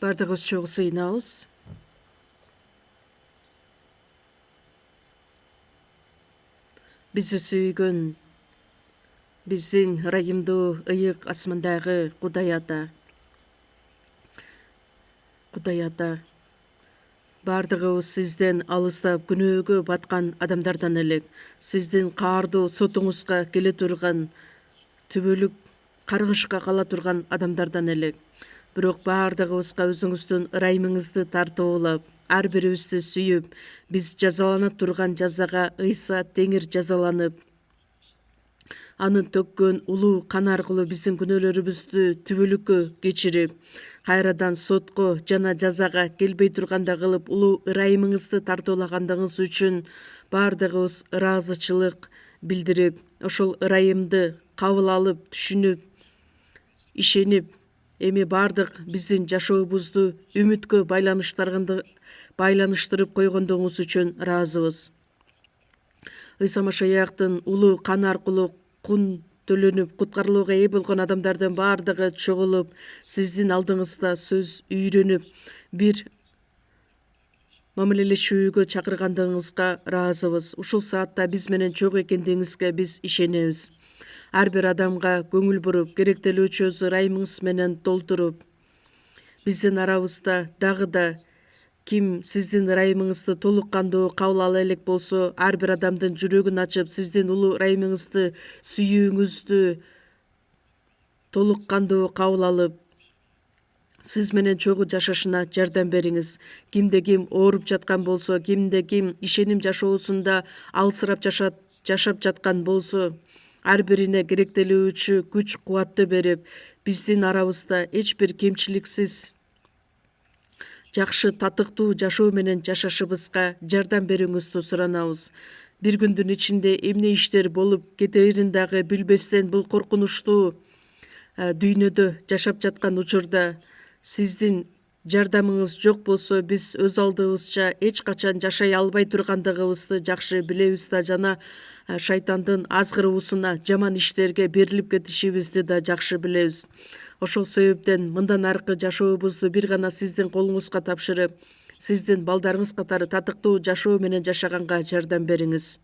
Бардығыз чоғысы инауыз. Bizi сүйгөн, біздің райымды ыйық асмандағы Құдай ата. Бардығыз сізден алыстап күнөөгө батқан адамдардан элек, сіздің қарды сотуңузга келе турган, түбөлүк каргышка кала турган адамдардан элек. Бирок бардыгыбызга өзүңүздүн ырайымыңызды тартуулап, ар бирибизди сүйүп, биз жазалана турган жазага ыйса теңир жазаланып, анын төккөн улуу кан аркылуу биздин күнөөлөрүбүздү түбөлүккө кечирип, кайрадан сотко жана жазага келбей тургандай кылып, улуу ырайымыңызды тартуулагандыгыңыз үчүн бардыгыбыз ыраазычылык билдирип, ошол ырайымды кабыл алып, түшүнүп, ишенип, эми бардык биздин жашообузду үмүткө байланыштырып койгондугуңуз үчүн ыраазыбыз. Ыйса Машаяктын улуу каны аркылуу кун төлөнүп куткарылууга ээ болгон адамдардын бардыгы чогулуп, сиздин алдыңызда сөз үйрөнүп, бир мамилелешүүгө чакыргандыгыңызга ыраазыбыз. Ушул саатта биз менен чогуу экендигиңизге биз ишенебиз. Ар бир адамга көңүл буруп, керектелүүчү өз ырайымыңыз менен толтуруп, биздин арабызда дагы да ким сиздин ырайымыңызды толук кандуу кабыл ала элек болсо, ар бир адамдын жүрөгүн ачып, сиздин улуу ырайымыңызды сүйүүңүздү толук кандуу кабыл алып, сиз менен чогуу жашашына жардам бериңиз. Кимде ким ооруп жаткан болсо, кимде ким ишеним жашоосунда алсырап жашап жаткан болсо, ар бирине керектелүүчү күч кубатты берип, биздин арабызда эч бир кемчиликсиз жакшы татыктуу жашоо менен жашашыбызга жардам берүүңүздү суранабыз. Бир күндүн ичинде эмне иштер болуп кетерин дагы билбестен бул коркунучтуу дүйнөдө жашап жаткан учурда сиздин жардамыңыз жок болсо, биз өз алдыбызча эч качан жашай албай тургандыгыбызды жакшы билебиз да, жана шайтандын азгыруусуна, жаман иштерге берилип кетишибизди да жакшы билебиз. Ошол себептен мындан аркы жашообузду бир гана сиздин колуңузга тапшырып, сиздин балдарыңыз катары татыктуу жашоо менен жашаганга жардам бериңиз.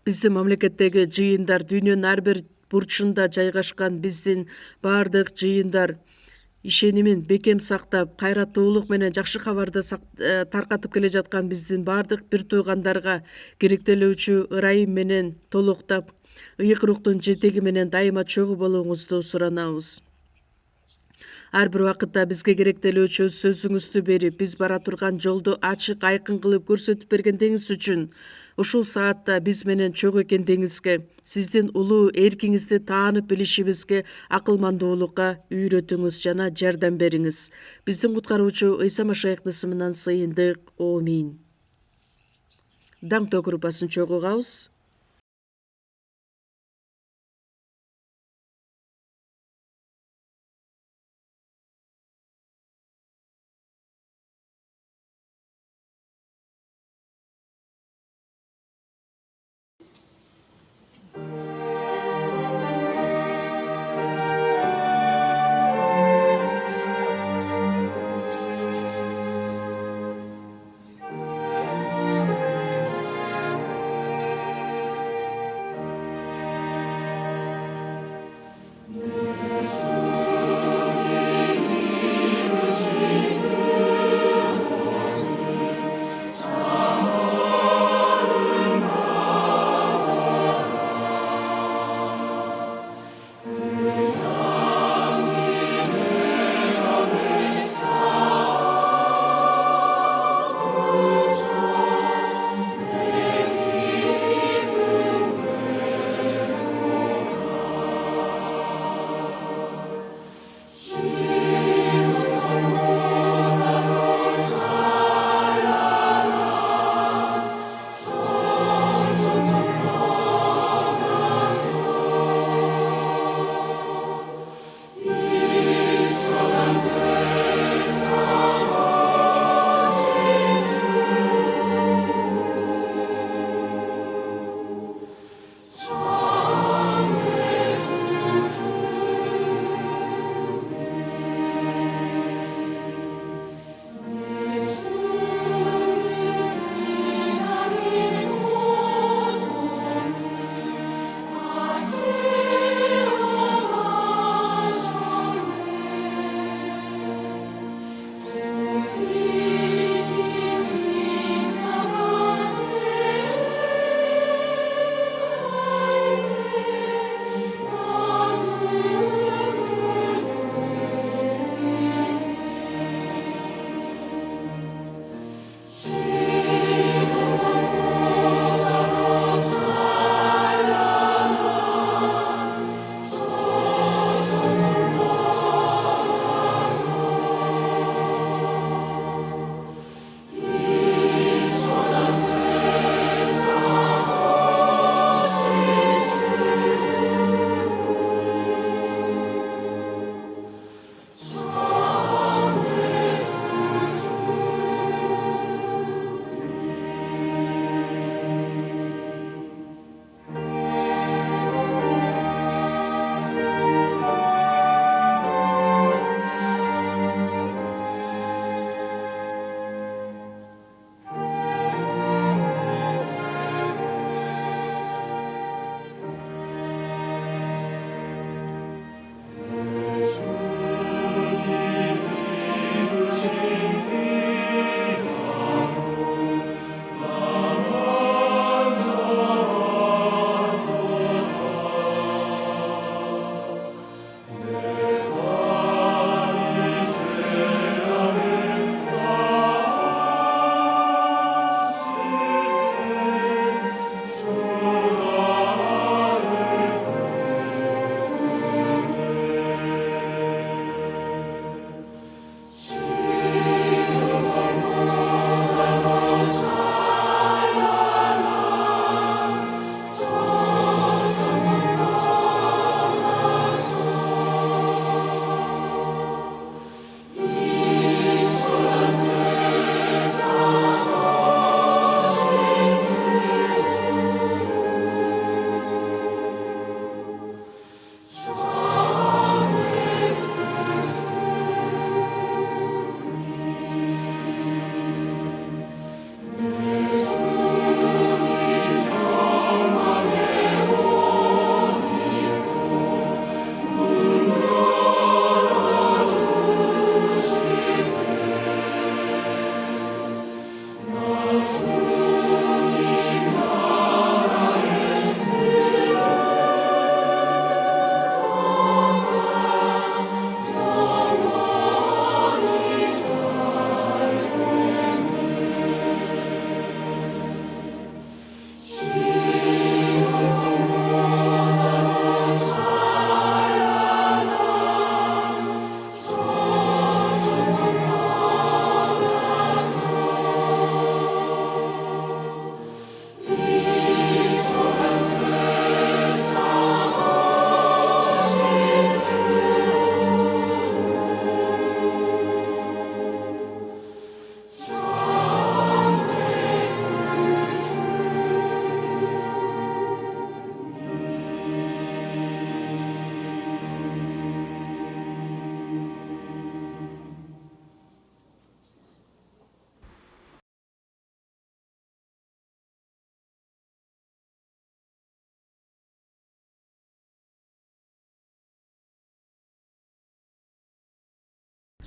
Биздин мамлекеттеги жыйындар, дүйнөнүн ар бир бурчунда жайгашкан биздин бардык жыйындар ишенимин бекем сактап, кайраттуулук менен жакшы кабарды таркатып келе жаткан биздин бардык бир туугандарга керектелүүчү ырайым менен толуктап, ыйык руктун жетеги менен дайыма чогуу болууңузду суранабыз. Ар бир убакытта бизге керектелүүчү сөзүңүздү берип, биз бара турган жолду ачык айкын кылып көрсөтүп бергендигиңиз үчүн ушул саатта биз менен чогуу экендигиңизге, сиздин улуу эркиңизди таанып билишибизге акылмандуулукка үйрөтүңүз жана жардам бериңиз. Биздин куткаруучу Ыйса Машаяктын ысымынан сыйындык. Аминь. Даңктоо группасын чогуу угабыз.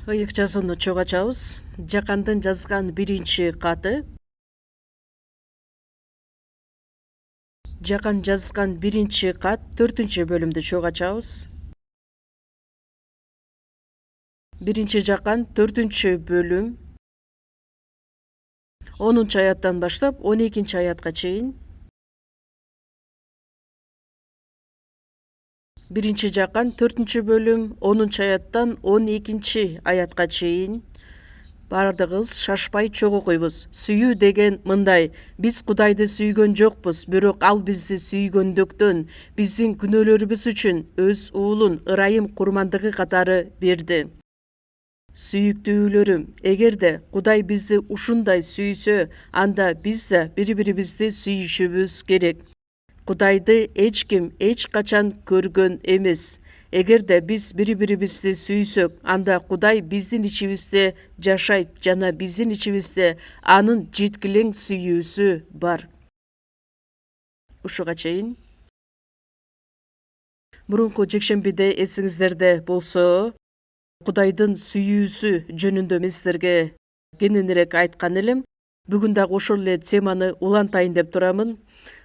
Ыйык жазууну чогуу ачабыз. Жакандын жазган биринчи каты. Жакан жазган биринчи кат 4-бөлүмдү чогуу ачабыз. Биринчи Жакан 4-бөлүм 10-аяттан баштап 12-аятка чейин. Биринчи Жакан 4-бөлүм 10-аяттан 12-аятка чейин. Бардыгыбыз шашпай чогуу окуйбуз. Сүйүү деген мындай: биз Кудайды сүйгөн жокпуз, бирок ал бизди сүйгөндүктөн биздин күнөөлөрүбүз үчүн өз уулун ырайым курмандыгы катары берди. Сүйүктүүлөрүм, эгерде Кудай бизди ушундай сүйсө, анда биз да бири-бирибизди сүйүшүбүз керек. Кудайды эч ким эч качан көргөн эмес. Эгерде биз бири-бирибизди сүйсөк, анда Кудай биздин ичибизде жашайт жана биздин ичибизде анын жеткилең сүйүүсү бар. Ушуга чейин. Мурунку жекшембиде эсиңиздерде болсо, Кудайдын сүйүүсү жөнүндө мен силерге кененирээк айткан элем. Бүгүн дагы ошол эле теманы улантайын деп турамын.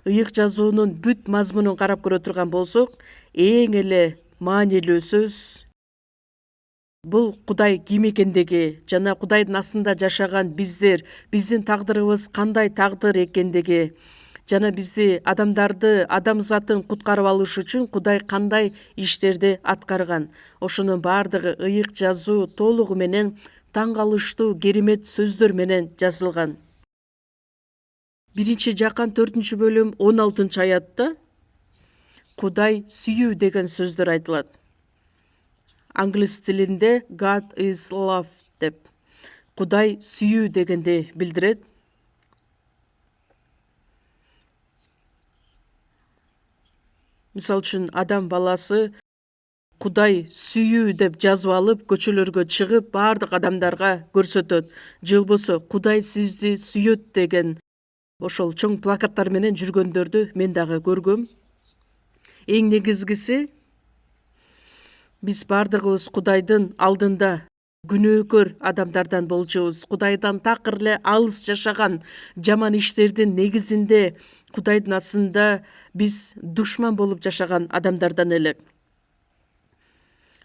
Ыйык жазуунун бүт мазмунун карап көрө турган болсок, эң эле маанилүү сөз бул Кудай ким экендиги жана Кудайдын астында жашаган биздер, биздин тагдырыбыз кандай тагдыр экендиги жана бизди адамзатын куткарып алыш үчүн Кудай кандай иштерди аткарган. Ошонун баардыгы ыйык жазуу толугу менен таң калыштуу керемет сөздөр менен жазылган. Биринчи Жакан 4-бөлүм 16-аятта Кудай сүйүү деген сөздөр айтылат. Англис тилинде God is love деп. Кудай сүйүү дегенди билдирет. Мисалы үчүн адам баласы Кудай сүйүү деп жазып алып, көчөлөргө чыгып, баардык адамдарга көрсөтөт. Же болбосо Кудай сизди сүйөт деген ошол чоң плакаттар менен жүргөндөрдү мен дагы көргөм. Эң негизгиси биз баардыгыбыз Кудайдын алдында күнөөкөр адамдардан болчубуз. Кудайдан такыр эле алыс жашаган, жаман иштердин негизинде Кудайдын астында биз душман болуп жашаган адамдардан элек.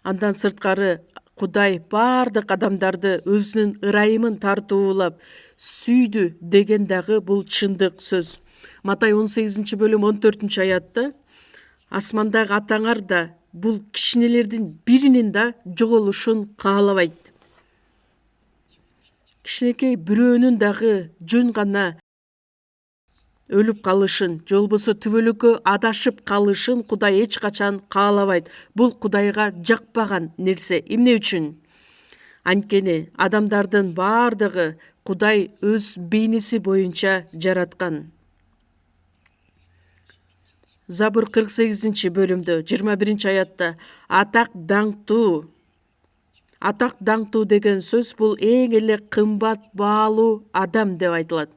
Андан сырткары Кудай баардык адамдарды өзүнүн ырайымын тартуулап сүйдү деген дагы бул чындык сөз. Матай 18-бөлүм 14-аятта асмандагы атаңар да бул кичинелердин биринин да жоголушун каалабайт. Кичинекей бирөөнүн дагы жөн гана өлүп калышын, же болбосо түбөлүккө адашып калышын Кудай эч качан каалабайт. Бул Кудайга жакпаган нерсе. Эмне үчүн? Анткени адамдардын баардыгы Кудай өз бейниси боюнча жараткан. Забур 48-бөлүмдө 21-аятта атак даңктуу деген сөз бул эң эле кымбат баалуу адам деп айтылат.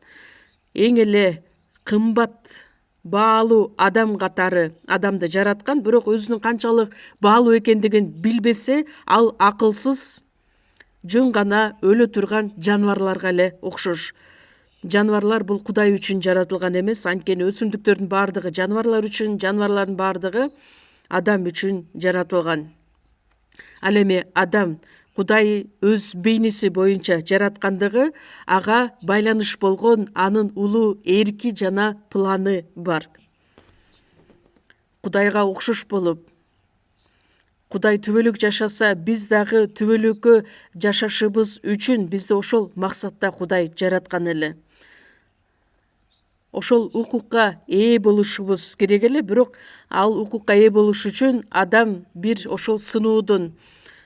Эң эле кымбат баалуу адам катары адамды жараткан, бирок өзүнүн канчалык баалуу экендигин билбесе, ал акылсыз, жөн гана өлө турган жаныбарларга эле окшош. Жаныбарлар бул Кудай үчүн жаратылган эмес, анткени өсүмдүктөрдүн баардыгы жаныбарлар үчүн, жаныбарлардын баардыгы адам үчүн жаратылган. Ал эми адам Кудай өз бейниси боюнча жараткандыгы ага байланыш болгон анын улуу эрки жана планы бар. Кудайга окшош болуп, Кудай түбөлүк жашаса, биз дагы түбөлүккө жашашыбыз үчүн бизди ошол максатта Кудай жараткан эле. Ошол укукка ээ болушубуз керек эле, бирок ал укукка ээ болуш үчүн адам бир ошол сыноодон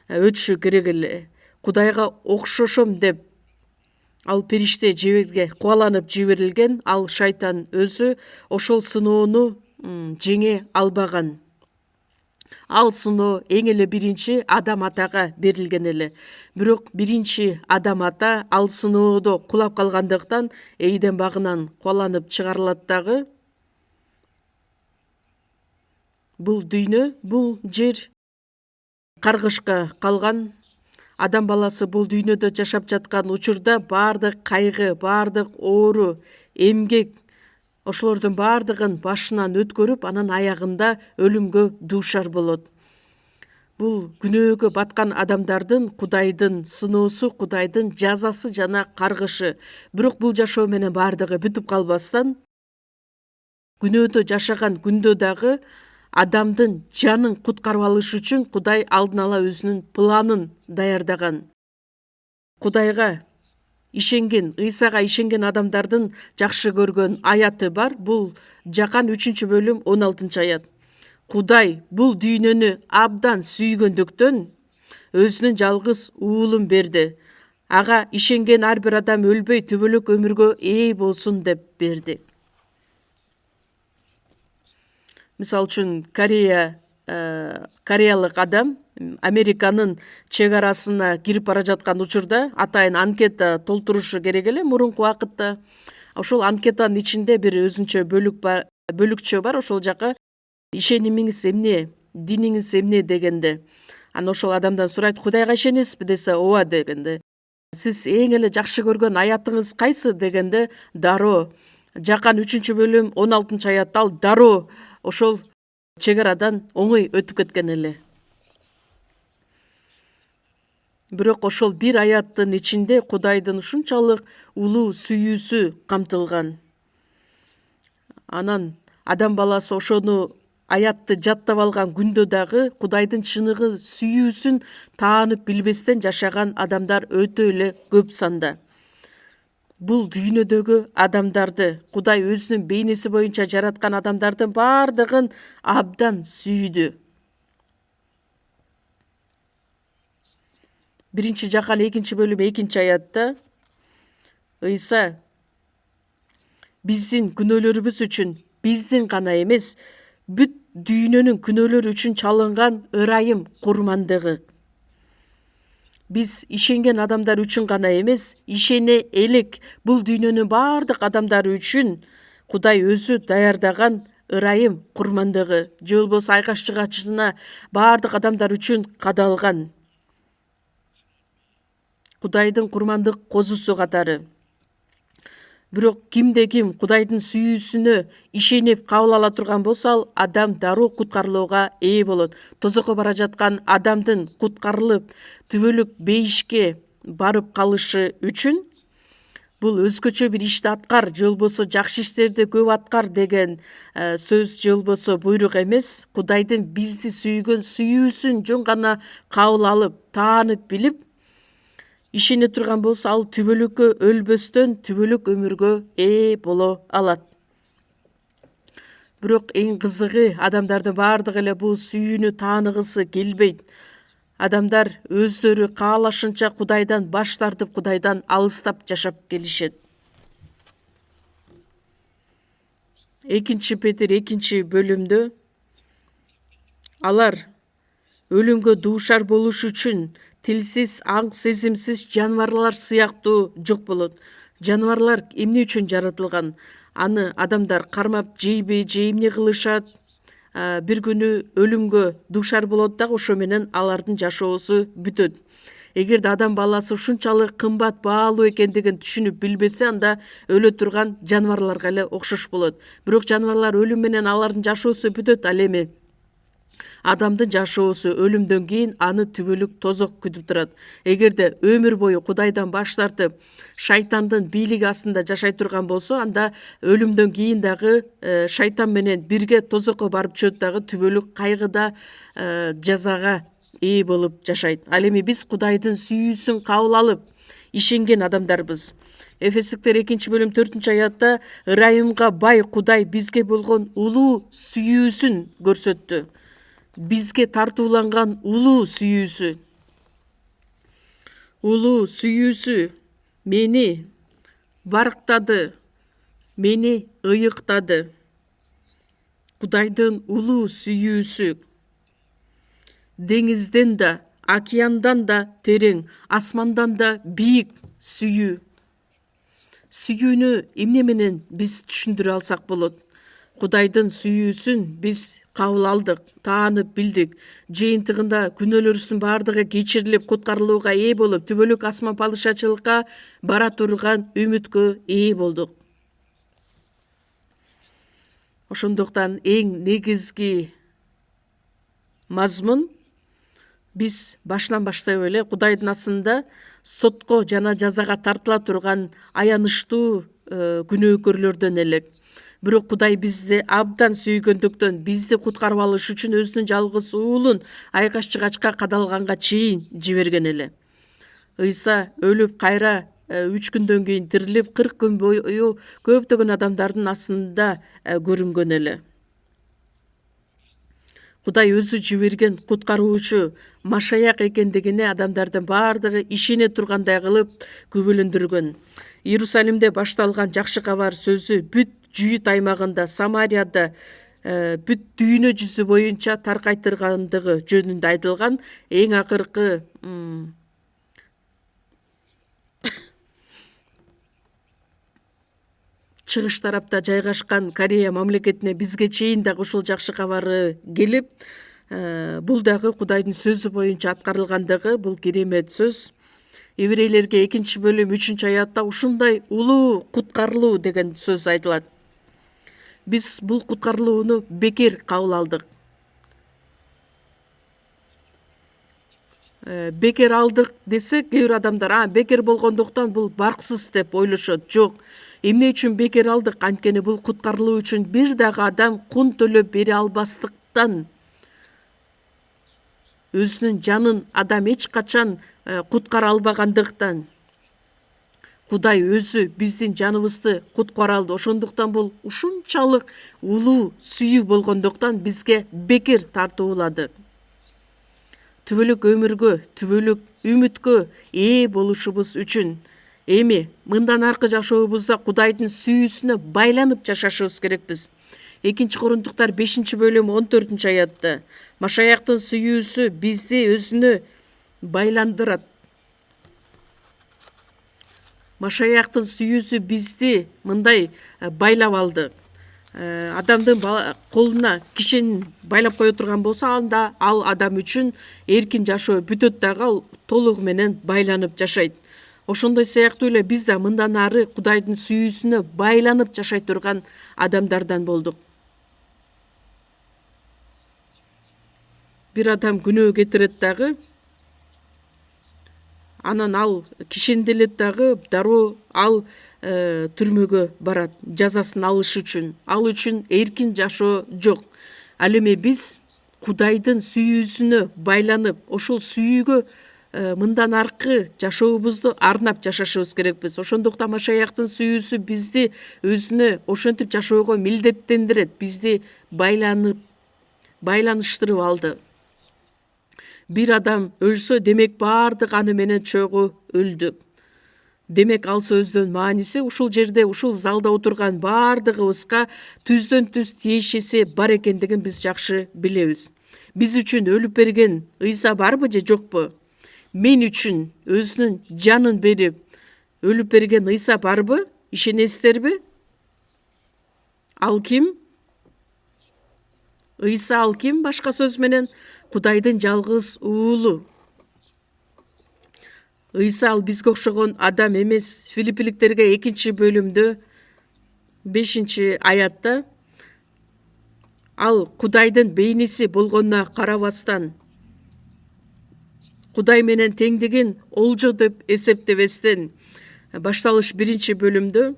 өтүшү керек эле. Кудайга окшошом деп ал периште жерге кубаланып жиберилген, ал шайтан өзү ошол сыноону жеңе албаган. Ал сыноо эң эле биринчи Адам атага берилген эле. Бирок биринчи Адам ата ал сыноодо кулап калгандыктан Эйден багынан кубаланып чыгарылат дагы. Бул дүйнө, бул жер каргышка калган. Адам баласы бул дүйнөдө жашап жаткан учурда баардык кайгы, баардык оору, эмгек ошолордун баардыгын башынан өткөрүп, анан аягында өлүмгө дуушар болот. Бул күнөөгө баткан адамдардын Кудайдын сыноосу, Кудайдын жазасы жана каргышы. Бирок бул жашоо менен баардыгы бүтүп калбастан, күнөөдө жашаган күндө дагы адамдын жанын куткарып алыш үчүн Кудай алдын ала өзүнүн планын даярдаган. Кудайга ишенген, Ыйсага ишенген адамдардын жакшы көргөн аяты бар. Бул Жакан 3-бөлүм 16-аят. Кудай бул дүйнөнү абдан сүйгөндүктөн өзүнүн жалгыз уулун берди. Ага ишенген ар бир адам өлбөй түбөлүк өмүргө ээ болсун деп берди. Мисалы үчүн кореялык адам Американын чек арасына кирип бара жаткан учурда атайын анкета толтурушу керек эле мурунку убакытта. Ошол анкетанын ичинде бир өзүнчө бөлүкчө бар. Ошол жака ишенимиңиз эмне, диниңиз эмне дегенде, анан ошол адамдан сурайт, Кудайга ишенесизби десе, ооба дегенде, сиз эң эле жакшы көргөн аятыңыз кайсы дегенде, дароо. Жакан 3-бөлүм 16-аятта ал дароо ошол чек арадан оңой өтүп кеткен эле. Бирок ошол бир аяттын ичинде Кудайдын ушунчалык улуу сүйүүсү камтылган. Анан адам баласы ошону аятты жаттап алган күндө дагы Кудайдын чыныгы сүйүүсүн таанып билбестен жашаган адамдар өтө эле көп санда. Бул дүйнөдөгү адамдарды Кудай өзүнүн бейнеси боюнча жараткан адамдардын баардыгын абдан сүйдү. 1-Жакан 2-бөлүм 2-аятта Ыйса биздин күнөөлөрүбүз үчүн, биздин гана эмес, бүт дүйнөнүн күнөөлөрү үчүн чалынган ырайым курмандыгы. Биз ишенген адамдар үчүн гана эмес, ишене элек бул дүйнөнүн баардык адамдары үчүн Кудай өзү даярдаган ырайым курмандыгы, же болбосо айкаш чыгачына баардык адамдар үчүн кадалган Кудайдын курмандык козусу катары. Бирок кимде ким Кудайдын сүйүүсүнө ишенип кабыл ала турган болсо, ал адам дароо куткарылууга ээ болот. Тозокко бара жаткан адамдын куткарылып, түбөлүк бейишке барып калышы үчүн бул өзгөчө бир ишти аткар, же болбосо жакшы иштерди көп аткар деген сөз же болбосо буйрук эмес. Кудайдын бизди сүйгөн сүйүүсүн жөн гана кабыл алып, таанып билип, ишене турган болсо, ал түбөлүккө өлбөстөн түбөлүк өмүргө ээ боло алат. Бирок эң кызыгы, адамдардын баардыгы эле бул сүйүүнү тааныгысы келбейт. Адамдар өздөрү каалашынча Кудайдан баш тартып, Кудайдан алыстап жашап келишет. 2 Петир 2-бөлүмдө алар өлүмгө дуушар болуш үчүн тилсиз, аң сезимсиз жаныбарлар сыяктуу жок болот. Жаныбарлар эмне үчүн жаратылган? Аны адамдар кармап жейби, же эмне кылышат? Бир күнү өлүмгө дуушар болот дагы, ошо менен алардын жашоосу бүтөт. Эгерде адам баласы ушунчалык кымбат баалуу экендигин түшүнүп билбесе, анда өлө турган жаныбарларга эле окшош болот. Бирок жаныбарлар өлүм менен алардын жашоосу бүтөт. Ал эми адамдын жашоосу өлүмдөн кийин аны түбөлүк тозок күтүп турат. Эгерде өмүр бою Кудайдан баш тартып, шайтандын бийлиги астында жашай турган болсо, анда өлүмдөн кийин дагы шайтан менен бирге тозокко барып чөт дагы түбөлүк кайгыда, жазага ээ болуп жашайт. Ал эми биз Кудайдын сүйүүсүн кабыл алып, ишенген адамдарбыз. Эфесиктер 2-бөлүм 4-аятта ырайымга бай Кудай бизге болгон улуу сүйүүсүн көрсөттү. Бизге тартууланган улуу сүйүүсү. Улуу сүйүүсү мени барктады, мени ыйыктады. Кудайдын улуу сүйүүсү деңизден да, океандан да терең, асмандан да бийик сүйүү. Сүйүүнү эмне менен биз түшүндүрө алсак болот? Кудайдын сүйүүсүн биз кабыл алдык, таанып билдик. Жыйынтыгында күнөөлөрүбүздүн баардыгы кечирилип, куткарылууга ээ болуп, түбөлүк асман падышачылыкка бара турган үмүткө ээ болдук. Ошондуктан эң негизги мазмун биз башынан баштап эле Кудайдын астында сотко жана жазага тартыла турган аянычтуу күнөөкөрлөрдөн элек. Бирок Кудай бизди абдан сүйгөндүктөн бизди куткарып алыш үчүн өзүнүн жалгыз уулун айкаш жыгачка кадалганга чейин жиберген эле. Ыйса өлүп кайра 3 күндөн кийин тирилип 40 күн бою көптөгөн адамдардын астында көрүнгөн эле. Кудай өзү жиберген куткаруучу Машаяк экендигине адамдардын баардыгы ишене тургандай кылып күбөлөндүргөн. Иерусалимде башталган жакшы кабар сөзү бүт Жүйүт аймагында, Самарияда, бүт дүйнө жүзү боюнча таркайтыргандыгы жөнүндө айтылган эң акыркы чыгыш тарапта жайгашкан Корея мамлекетине бизге чейин дагы ушул жакшы кабары келип, бул дагы Кудайдын сөзү боюнча аткарылгандыгы, бул керемет сөз. Еврейлерге 2-бөлүм 3-аятта ушундай улуу куткарылуу деген сөз айтылат. Биз бул куткарылууну бекер кабыл алдык. Бекер алдык десек, кээ бир адамдар бекер болгондуктан бул барксыз деп ойлошот. Жок. Эмне үчүн бекер алдык? Анткени бул куткарылуу үчүн бир дагы адам кун төлөп бере албастыктан, өзүнүн жанын адам эч качан куткара албагандыктан, Кудай өзү биздин жаныбызды куткара алды. Ошондуктан бул ушунчалык улуу сүйүү болгондуктан бизге бекер тартуулады. Түбөлүк өмүргө, түбөлүк үмүткө ээ болушубуз үчүн эми мындан аркы жашообузда Кудайдын сүйүүсүнө байланып жашашыбыз керекпиз. 2-Корунтуктар 5-бөлүм 14-аятта Машаяктын сүйүүсү бизди өзүнө байландырат. Машаяктын сүйүүсү бизди мындай байлап алды. Адамдын колуна кишенин байлап кое турган болсо, анда ал адам үчүн эркин жашоо бүтөт дагы, ал толугу менен байланып жашайт. Ошондой сыяктуу эле биз да мындан ары Кудайдын сүйүүсүнө байланып жашай турган адамдардан болдук. Бир адам күнөө кетирет дагы, анан ал кишенделет дагы, дароо ал түрмөгө барат жазасын алыш үчүн. Ал үчүн эркин жашоо жок. Ал эми биз Кудайдын сүйүүсүнө байланып, ошол сүйүүгө мындан аркы жашообузду арнап жашашыбыз керекпиз. Ошондуктан Машаяктын сүйүүсү бизди өзүнө ошентип жашоого милдеттендирет, бизди байланыштырып алды. Бир адам өлсө, демек баардык аны менен чогуу өлдү. Демек ал сөздөн мааниси ушул жерде, ушул залда отурган баардыгыбызга түздөн түз тиешеси бар экендигин биз жакшы билебиз. Биз үчүн өлүп берген Ыйса барбы же жокпу? Мен үчүн өзүнүн жанын берип өлүп берген Ыйса барбы? Ишенесиздерби? Ал ким? Ыйса ал ким? Башка сөз менен Кудайдын жалгыз уулу. Ыйса ал бизге окшогон адам эмес. Филиппиликтерге 2-бөлүмдө 5-аятта ал Кудайдын бейниси болгонуна карабастан, Кудай менен теңдигин олжо деп эсептебестен, башталыш 1-бөлүмдө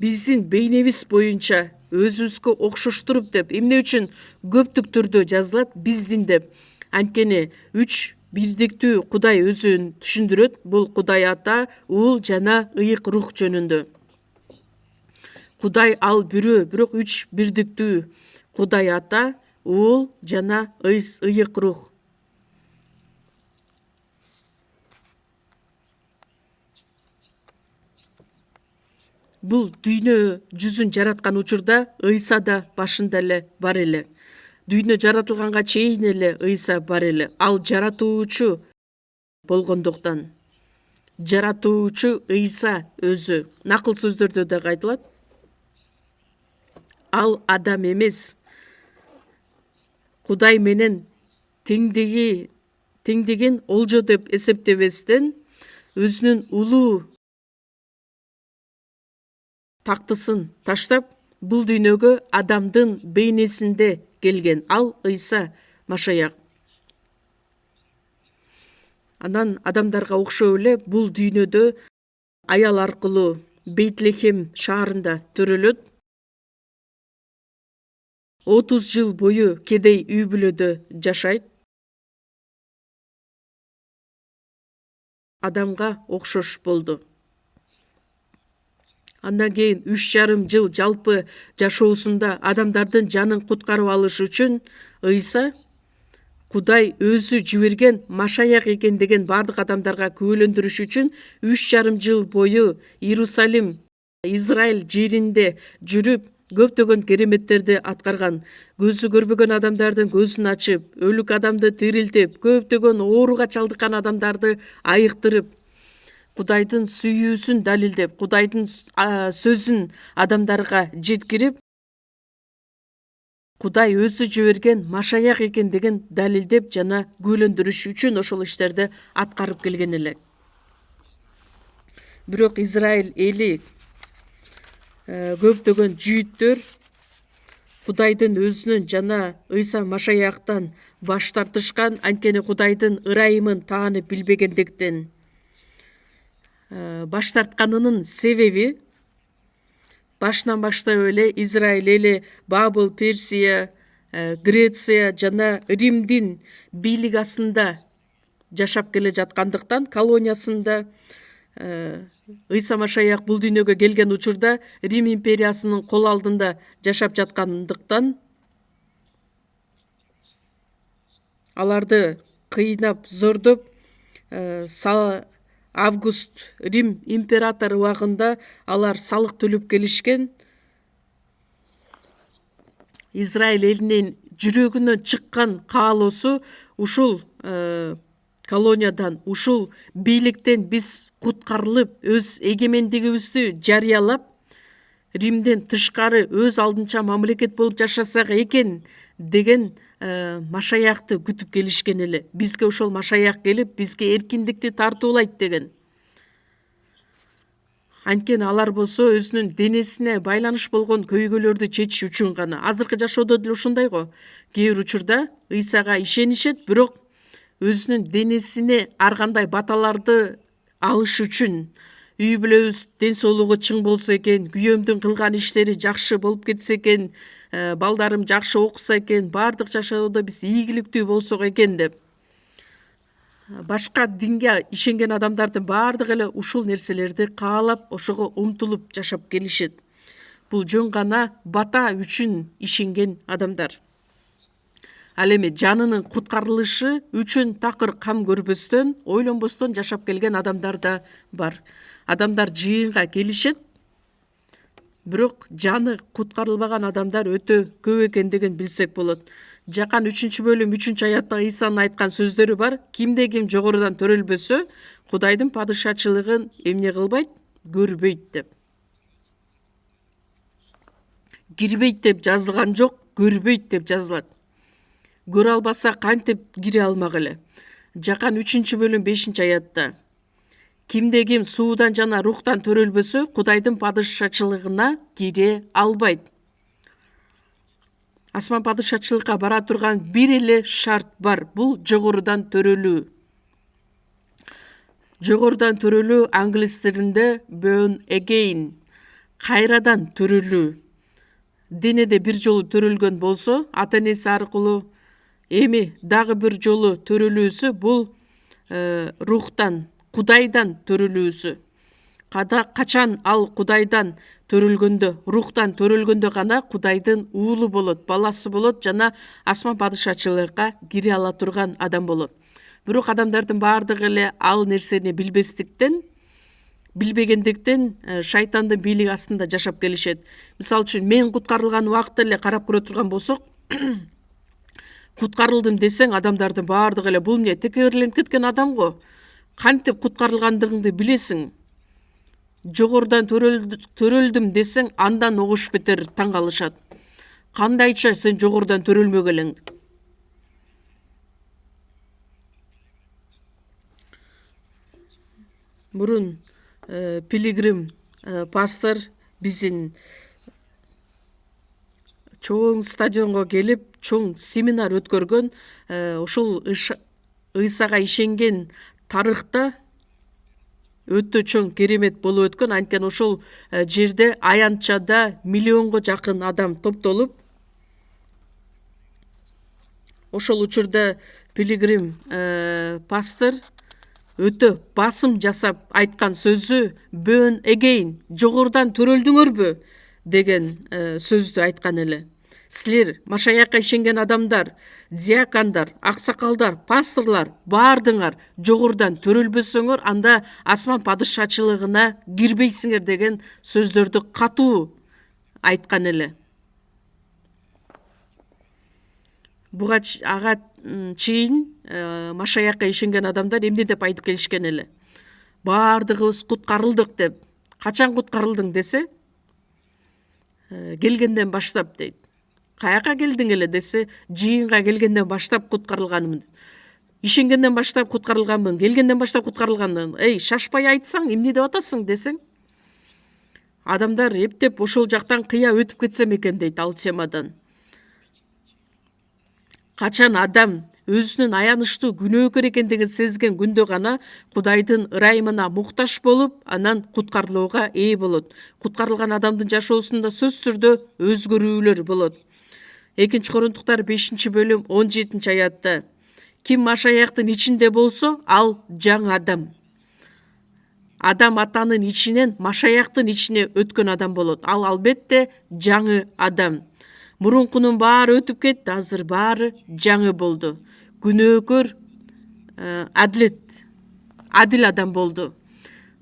биздин бейнебиз боюнча өзүбүзгө окшоштуруп деп, эмне үчүн көптүк түрдө жазылат биздин деп. Анткени 3 бирдиктүү Кудай өзүн түшүндүрөт. Бул Кудай Ата, Уул жана ыйык рух жөнүндө. Кудай ал бирөө, бирок 3 бирдиктүү Кудай Ата, Уул жана ыйык рух. Бул дүйнө жүзүн жараткан учурда Ыйса да башында эле бар эле. Дүйнө жаратылганга чейин эле Ыйса бар эле. Ал жаратуучу болгондуктан, жаратуучу Ыйса өзү. Накыл сөздөрдө дагы айтылат. ал адам эмес. Кудай менен теңдеген олжо деп эсептебестен өзүнүн улуу тактысын таштап бул дүйнөгө адамдын бейнесинде келген. Ал Ыйса Машаяк. Анан адамдарга окшоп эле бул дүйнөдө аял аркылуу Бейтлехем шаарында төрөлөт. 30 жыл бою кедей үй бүлөдө жашайт. Адамга окшош болду. Андан кийин 3,5 жыл жалпы жашоосунда адамдардын жанын куткарып алыш үчүн Ыйса Кудай өзү жиберген Машаяк экендигин бардык адамдарга күбөлөндүрүш үчүн 3,5 жыл бою Иерусалим, Израиль жеринде жүрүп, көптөгөн кереметтерди аткарган. Көзү көрбөгөн адамдардын көзүн ачып, өлүк адамды тирилтип, көптөгөн ооруга чалдыккан адамдарды айыктырып, Кудайдын сүйүүсүн далилдеп, Кудайдын сөзүн адамдарга жеткирип, Кудай өзү жиберген Машаяк экендигин далилдеп жана күбөлөндүрүш үчүн ошол иштерди аткарып келген эле. Бирок Израиль эли көптөгөн жүйүттөр Кудайдын өзүнөн жана Ыйса Машаяктан баш тартышкан, анткени Кудайдын ырайымын таанып билбегендиктен. Баш тартканынын себеби башынан баштап эле Израиль эли Бабыл, Персия, Греция жана Римдин бийлик астында жашап келе жаткандыктан, колониясында Ыйса Машаяк бул дүйнөгө келген учурда Рим империясынын кол алдында жашап жаткандыктан аларды кыйнап, зордоп, Август Рим императору убагында алар салык төлөп келишкен. Израиль элинин жүрөгүнөн чыккан каалоосу ушул колониядан, ушул бийликтен биз куткарылып, өз эгемендигибизди жарыялап, Римден тышкары өз алдынча мамлекет болуп жашасак экен деген Машаякты күтүп келишкен эле. Бизге ошол Машаяк келип, бизге эркиндикти тартуулайт деген. Анткени алар болсо өзүнүн денесине байланыш болгон көйгөйлөрдү чечиш үчүн гана. Азыркы жашоодо деле ушундай го. Кээ бир учурда Ыйсага ишенишет, бирок өзүнүн денесине ар кандай баталарды алыш үчүн, үй бүлөбүз ден соолугу чың болсо экен, күйөөмдүн кылган иштери жакшы болуп кетсе экен, балдарым жакшы окуса экен, бардык жашоодо биз ийгиликтүү болсок экен деп, башка динге ишенген адамдардын бардыгы эле ушул нерселерди каалап, ошого умтулуп жашап келишет. Бул жөн гана бата үчүн ишенген адамдар. Ал эми жанынын куткарылышы үчүн такыр кам көрбөстөн, ойлонбостон жашап келген адамдар да бар. Адамдар жыйынга келишет, бирок жаны куткарылбаган адамдар өтө көп экендигин билсек болот. Жакан 3-бөлүм 3-аятта Ыйсанын айткан сөздөрү бар. Кимде ким жогорудан төрөлбөсө, Кудайдын падышачылыгын эмне кылбайт? Көрбөйт деп. Кирбейт деп жазылган жок, көрбөйт деп жазылат. Көрө албаса кантип кире алмак эле? Жакан 3-бөлүм 5-аятта. Кимде ким суудан жана рухтан төрөлбөсө, Кудайдын падышачылыгына кире албайт. Асман падышачылыкка бара турган бир эле шарт бар. Бул жогорудан төрөлүү. Жогорудан төрөлүү англис тилинде born again, кайрадан төрөлүү. Денеде бир жолу төрөлгөн болсо, ата энеси аркылуу, эми дагы бир жолу төрөлүүсү бул рухтан, Кудайдан төрөлүүсү. Качан ал Кудайдан төрөлгөндө, рухтан төрөлгөндө гана Кудайдын уулу болот, баласы болот жана асман падышачылыкка кире ала турган адам болот. Бирок адамдардын бардыгы эле ал нерсени билбегендиктен шайтандын бийлиги астында жашап келишет. Мисалы үчүн мен куткарылган убакытта эле карап көрө турган болсок, куткарылдым десең, адамдардын бардыгы эле бул эмне текеберленип кеткен адам го. Кантип куткарылгандыгыңды билесиң. Жогорудан төрөлдүм десең, андан огуш бетер таң калышат. Кандайча сен жогорудан төрөлмөгө элең? Мурун пилигрим пастор биздин чоң стадионго келип, чоң семинар өткөргөн, ошол Ыйсага ишенген тарыхта өтө чоң керемет болуп өткөн. Анткени ошол жерде аянтчада миллионго жакын адам топтолуп, ошол учурда пилигрим пастор өтө басым жасап айткан сөзү «Born again, жогорудан төрөлдүңөрбү?» деген сөздү айткан эле. Силер Машаякка ишенген адамдар, диакандар, аксакалдар, пасторлар баардыңар жогорудан төрөлбөсөңөр, анда асман падышачылыгына кирбейсиңер деген сөздөрдү катуу айткан эле. Буга ага чейин Машаякка ишенген адамдар эмне деп айтып келишкен эле? Баардыгыбыз куткарылдык деп. Качан куткарылдың десе, келгенден баштап дейт. Каяка келдиң эле десе, жыйынга келгенден баштап куткарылганмын. Ишенгенден баштап куткарылганмын, келгенден баштап куткарылганмын. Эй, шашпай айтсаң, эмне деп атасың десең? Адамдар эптеп ошол жактан кыя өтүп кетсем экен дейт ал темадан. Качан адам өзүнүн аянычтуу күнөөкөр экендигин сезген күндө гана Кудайдын ырайымына муктаж болуп, анан куткарылууга ээ болот. Куткарылган адамдын жашоосунда сөзсүз түрдө өзгөрүүлөр болот. 2-Корунтуктар 5-бөлүм 17-аятта ким Машаяктын ичинде болсо, ал жаңы адам. Адам атанын ичинен Машаяктын ичине өткөн адам болот. Ал албетте жаңы адам. Мурункунун баары өтүп кетти, азыр баары жаңы болду. Күнөөкөр адил адам болду.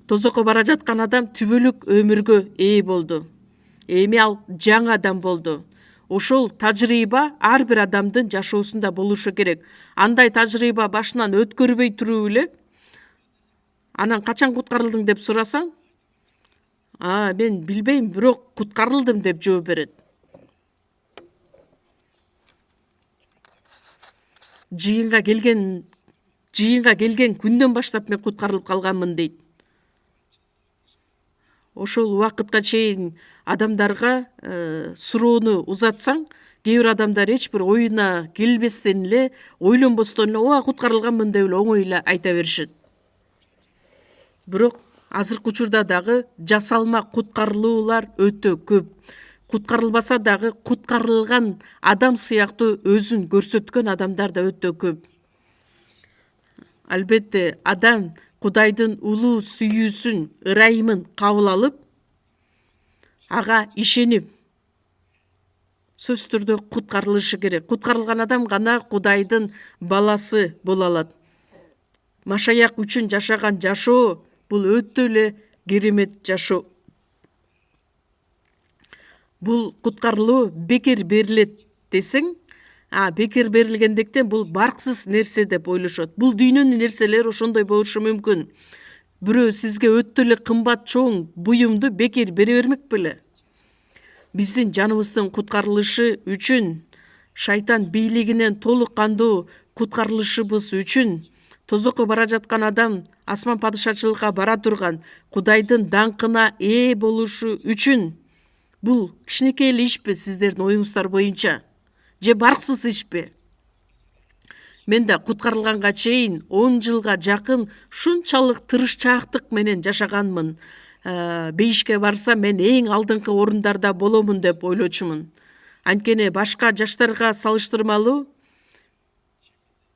Тозокко бара жаткан адам түбөлүк өмүргө ээ болду. Эми ал жаңы адам болду. Ошол тажрыйба ар бир адамдын жашоосунда болушу керек. Андай тажрыйба башынан өткөрбөй туруп эле, анан качан куткарылдың деп сурасаң, мен билбейм, бирок куткарылдым деп жооп берет. Жыйынга келген күндөн баштап мен куткарылып калганмын дейт. Ошол убакытка чейин адамдарга суроону узатсаң, кээ бир адамдар эч бир оюна келбестен эле, ойлонбостон эле куткарылганмын деп эле оңой эле айта беришет. Бирок азыркы учурда дагы жасалма куткарылуулар өтө көп. Куткарылбаса дагы куткарылган адам сыяктуу өзүн көрсөткөн адамдар да өтө көп. Албетте адам Кудайдын улуу сүйүүсүн, ырайымын кабыл алып, ага ишенип, сөзсүз түрдө куткарылышы керек. Куткарылган адам гана Кудайдын баласы боло алат. Машаяк үчүн жашаган жашоо бул өтө эле керемет жашоо. Бул куткарылуу бекер берилет десең, бекер берилгендиктен бул барксыз нерсе деп ойлошот. Бул дүйнөнүн нерселери ошондой болушу мүмкүн. Бирөө сизге өтө эле кымбат чоң буюмду бекер бере бермек беле? Биздин жаныбыздын куткарылышы үчүн, шайтан бийлигинен толук кандуу куткарылышыбыз үчүн, тозокко бара жаткан адам асман падышачылыкка бара турган, Кудайдын даңкына ээ болушу үчүн, бул кичинекей эле ишпи сиздердин оюңуздар боюнча? Же барксыз ишпи? Мен да куткарылганга чейин 10 жылга жакын шунчалык тырышчаактык менен жашаганмын. Бейишке барса мен эң алдыңкы орундарда боломун деп ойлочумун. Анткени башка жаштарга салыштырмалуу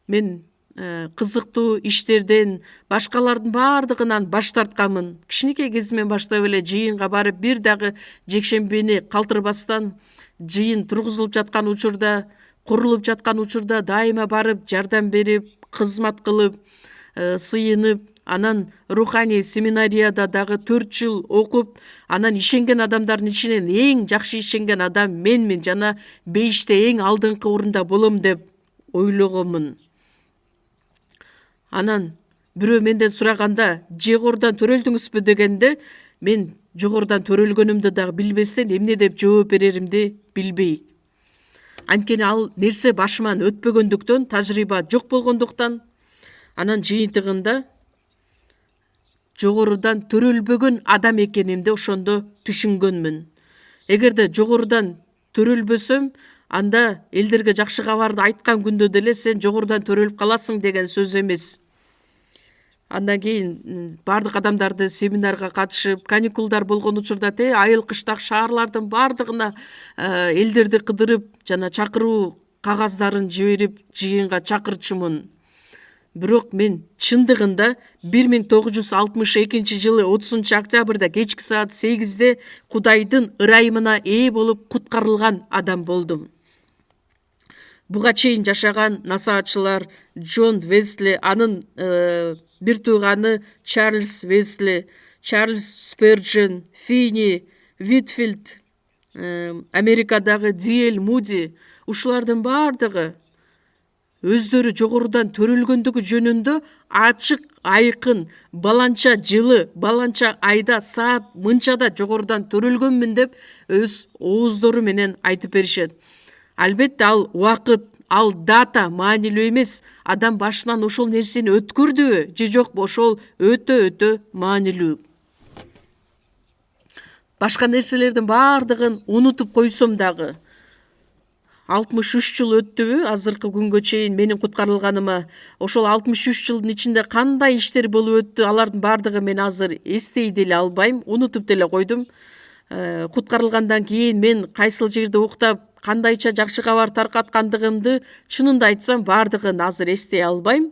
мен кызыктуу иштерден, башкалардын баардыгынан баш тартканмын. Кичинекей кезимен баштап эле жыйынга барып, бир дагы жекшембини калтырбастан, жыйын тургузулуп жаткан учурда, курулуп жаткан учурда дайыма барып, жардам берип, кызмат кылып, сыйынып, анан руханий семинарияда дагы 4 жыл окуп, анан ишенген адамдардын ичинен эң жакшы ишенген адам менмин жана бейиште эң алдыңкы орунда болом деп ойлогонмун. Анан бирөө менден сураганда, жогорудан төрөлдүңүзбү дегенде, мен жогорудан төрөлгөнүмдү дагы билбестен эмне деп жооп береримди билбей. Анткени ал нерсе башыман өтпөгөндүктөн, тажрыйба жок болгондуктан, анан жыйынтыгында жогорудан төрөлбөгөн адам экенимди ошондо түшүнгөнмүн. Эгерде жогорудан төрөлбөсөм, анда элдерге жакшы кабарды айткан күндө деле сен жогорудан төрөлүп каласың деген сөз эмес. Андан кийин бардык адамдарды семинарга катышып, каникулдар болгон учурда айыл кыштак шаарлардын бардыгына элдерди кыдырып, жана чакыруу кагаздарын жиберип жыйынга чакырчумун. Бирок мен чындыгында 1962 жылы 30 октябрда кечки саат 8-де Кудайдын ырайымына ээ болуп куткарылган адам болдум. Буга чейин жашаган насаатчылар Джон Весли, анын бир тууганы Чарльз Весли, Чарльз Спержен, Фини, Витфилд, Америкадагы Ди.Л. Муди, ушулардын бардыгы өздөрү жогорудан төрөлгөндүгү жөнүндө ачык, айкын, баланча жылы, баланча айда, саат мынчада жогорудан төрөлгөнмүн деп өз ооздору менен айтып беришет. Албетте ал убакыт, ал дата маанилүү эмес. Адам башынан ошол нерсени өткөрдүбү же жокпу, ошол өтө маанилүү. Башка нерселердин бардыгын унутуп койсом дагы 63 жыл өттүбү азыркы күнгө чейин менин куткарылганыма? Ошол 63 жылдын ичинде кандай иштер болуп өттү, алардын бардыгы мен азыр эстей деле албайм, унутуп деле койдум. Куткарылгандан кийин мен кайсыл жерде уктап, кандайча жакшы кабар таркаткандыгымды чынында айтсам бардыгын азыр эстей албайм.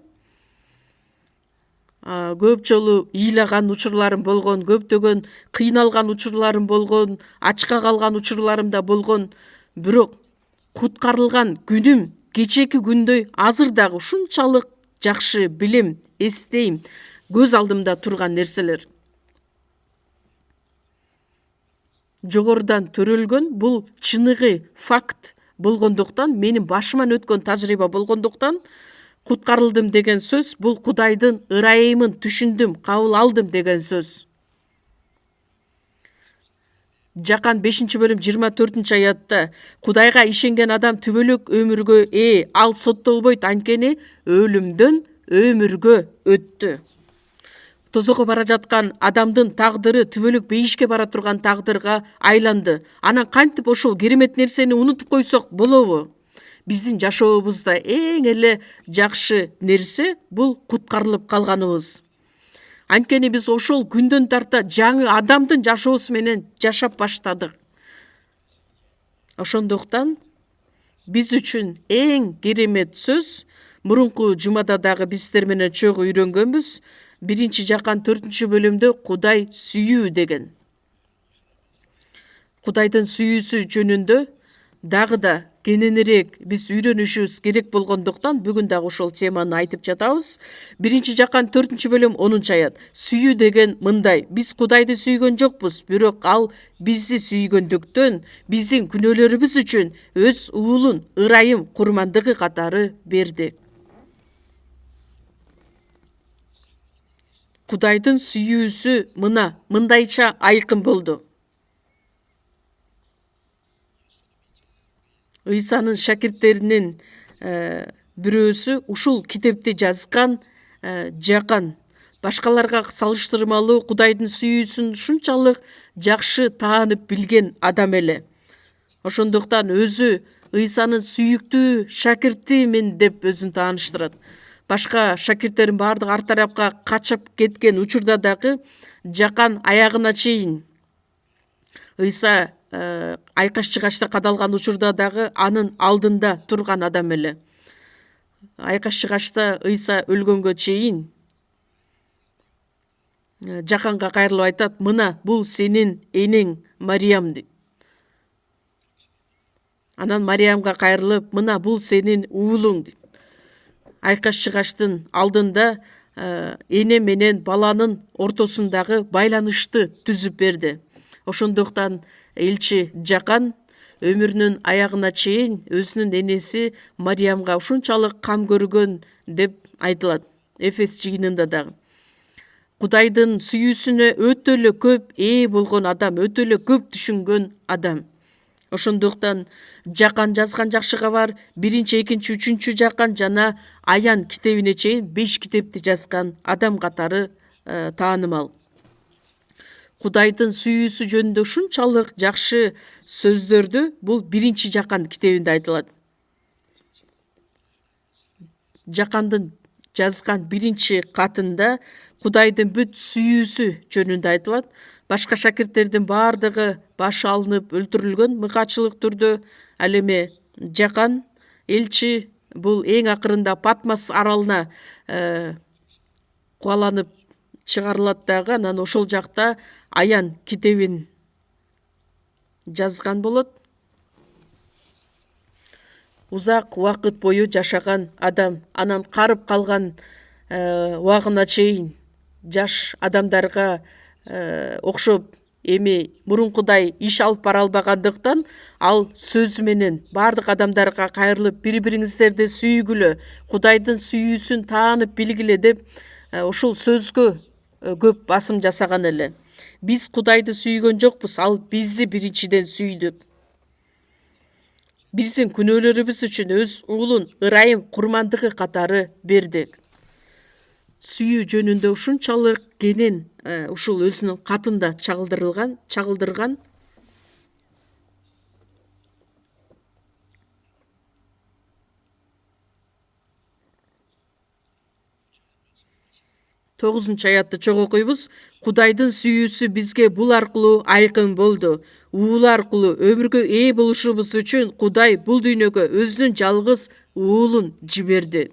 Көп жолу ыйлаган учурларым болгон, көптөгөн кыйналган учурларым болгон, ачка калган учурларым да болгон. Бирок куткарылган күнүм кечеки күндөй азыр дагы ушунчалык жакшы билем, эстейм, көз алдымда турган нерселер. Жогорудан төрөлгөн бул чыныгы факт болгондуктан, менин башыман өткөн тажрыйба болгондуктан, куткарылдым деген сөз бул Кудайдын ырайымын түшүндүм, кабыл алдым деген сөз. Жакан 5-бөлүм 24-аятта Кудайга ишенген адам түбөлүк өмүргө ээ, ал соттолбойт, анткени өлүмдөн өмүргө өттү. Тозого бара жаткан адамдын тагдыры түбөлүк бейишке бара турган тагдырга айланды. Анан кантип ошол керемет нерсени унутуп койсок болобу? Биздин жашообузда эң эле жакшы нерсе бул куткарылып калганыбыз. Анткени биз ошол күндөн тарта жаңы адамдын жашоосу менен жашап баштадык. Ошондуктан биз үчүн эң керемет сөз, мурунку жумада дагы биз сиздер менен чогуу үйрөнгөнбүз, 1-Жакан 4-бөлүмдө Кудай сүйүү деген. Кудайдын сүйүүсү жөнүндө дагы да кененирээк биз үйрөнүшүбүз керек болгондуктан бүгүн дагы ошол теманы айтып жатабыз. 1-Жакан 4-бөлүм 10-аят. Сүйүү деген мындай: биз Кудайды сүйгөн жокпуз, бирок ал бизди сүйгөндүктөн биздин күнөөлөрүбүз үчүн өз уулун ырайым курмандыгы катары берди. Кудайдын сүйүүсү мындайча айкын болду. Ыйсанын шакирттеринин бирөөсү ушул китепти жазган Жакан башкаларга салыштырмалуу Кудайдын сүйүүсүн ушунчалык жакшы таанып билген адам эле. Ошондуктан өзү Ыйсанын сүйүктүү шакиртимин деп өзүн тааныштырат. Башка шакирттердин бардыгы ар тарапка качып кеткен учурда дагы Жакан аягына чейин Ыйса айкаш-чыгачта кадалган учурда дагы анын алдында турган адам эле. Айкаш-чыгачта Ыйса өлгөнгө чейин Жаканга кайрылып айтат: "Мына бул сенин энең Мариям" дейт. Анан Мариямга кайрылып: "Мына бул сенин уулуң" дейт. Айкаш-чыгачтын алдында эне менен баланын ортосундагы байланышты түзүп берди. Ошондуктан элчи Жакан өмүрүнүн аягына чейин өзүнүн энеси Мариямга ушунчалык кам көргөн деп айтылат. Эфес жыйынында дагы. Кудайдын сүйүүсүнө өтө эле көп ээ болгон адам, өтө эле көп түшүнгөн адам. Ошондуктан жакан жазган жакшыга бар, 1, 2, 3 жакан жана Аян китебине чейин 5 китепти жазган адам катары таанымал. Кудайдын сүйүүсү жөнүндө ушунчалык жакшы сөздөрдү бул 1 жакан китебинде айтылат. Жакандын жазган 1 катында Кудайдын бүт сүйүүсү жөнүндө айтылат. Башка шакирттердин бардыгы башы алынып өлтүрүлгөн мыкаачылык түрдө. Ал эми Жакан элчи бул эң акырында Патмос аралына кубаланып чыгарылат дагы, анан ошол жакта Аян китебин жазган болот. Узак убакыт бою жашаган адам, анан карып калган убагына чейин жаш адамдарга окшоп эми мурункудай иш алып бара албагандыктан ал сөзү менен бардык адамдарга кайрылып, бири-бириңиздерди сүйгүлө, Кудайдын сүйүүсүн таанып билгиле деп ушул сөзгө көп басым жасаган эле. Биз Кудайды сүйгөн жокпуз, ал бизди биринчиден сүйдү. Биздин күнөөлөрүбүз үчүн өз уулун ырайым курмандыгы катары берди. Сүйүү жөнүндө ушунчалык кенен ушул өзүнүн катында чагылдырган. 9 аятты чогуу окуйбуз. Кудайдын сүйүүсү бизге бул аркылуу айкын болду. Уул аркылуу өмүргө ээ болушубуз үчүн Кудай бул дүйнөгө өзүнүн жалгыз уулун жиберди.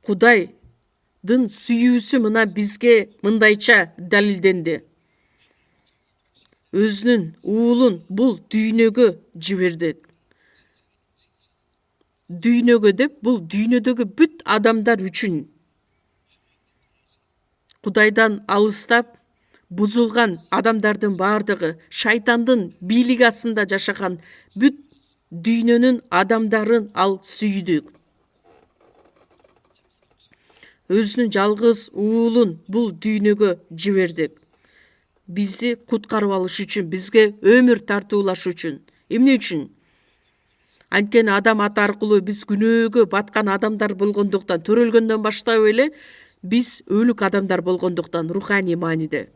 Кудайдын сүйүүсү мына бизге мындайча далилденди. Өзүнүн уулун бул дүйнөгө жиберди. Дүйнөгө деп, бул дүйнөдөгү бүт адамдар үчүн. Кудайдан алыстап, бузулган адамдардын бардыгы, шайтандын бийлиги астында жашаган бүт дүйнөнүн адамдарын ал сүйдү. Өзүнүн жалгыз уулун бул дүйнөгө жиберди. Бизди куткарып алыш үчүн, бизге өмүр тартуулаш үчүн. Эмне үчүн? Анткени адам аты аркылуу биз күнөөгө баткан адамдар болгондуктан, төрөлгөндөн баштап эле биз өлүк адамдар болгондуктан, руханий мааниде.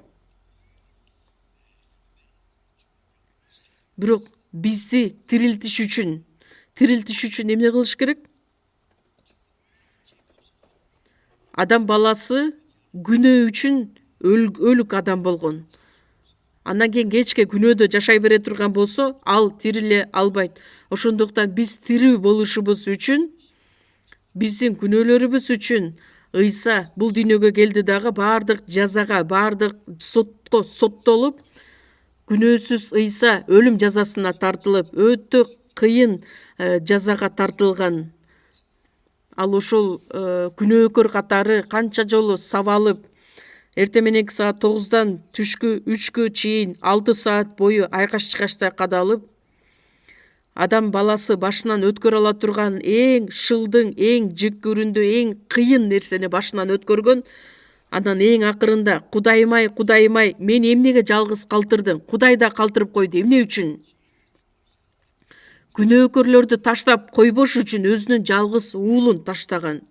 Бирок бизди тирилтиш үчүн эмне кылыш керек? Адам баласы күнөө үчүн өлүк адам болгон. Андан кийин кечке күнөөдө жашай бере турган болсо, ал тириле албайт. Ошондуктан биз тирүү болушубуз үчүн, биздин күнөөлөрүбүз үчүн Ыйса бул дүйнөгө келди дагы, бардык жазага, бардык сотко соттолуп, күнөөсүз Ыйса өлүм жазасына тартылып, өтө кыйын жазага тартылган. Ал ошол күнөөкөр катары канча жолу сабалып, эртең мененки саат 9-дан түшкү 3-кө чейин 6 саат бою айкаш-чыкашта кадалып, адам баласы башынан өткөрө ала турган эң шылдың, эң жеккөрүндүү, эң кыйын нерсени башынан өткөргөн. Андан эң акырында Кудайым-ай, Кудайым-ай, мени эмнеге жалгыз калтырдың? Кудай да калтырып койду. Эмне үчүн? Күнөөкөрлөрдү таштап койбош үчүн өзүнүн жалгыз уулун таштаган,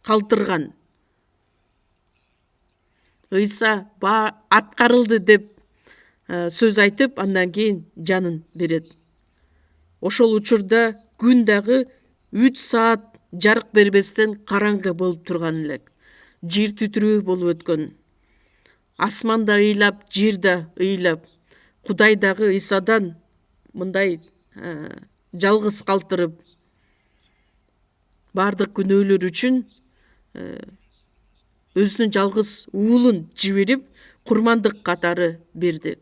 калтырган. Ыйса аткарылды деп сөз айтып, андан кийин жанын берет. Ошол учурда күн дагы 3 саат жарык бербестен караңгы болуп турган элек. Жер титирөө болуп өткөн. Асман да ыйлап, жер да ыйлап. Кудай дагы Ыйсадан мындай жалгыз калтырып, бардык күнөөлөр үчүн өзүнүн жалгыз уулун жиберип, курмандык катары берди.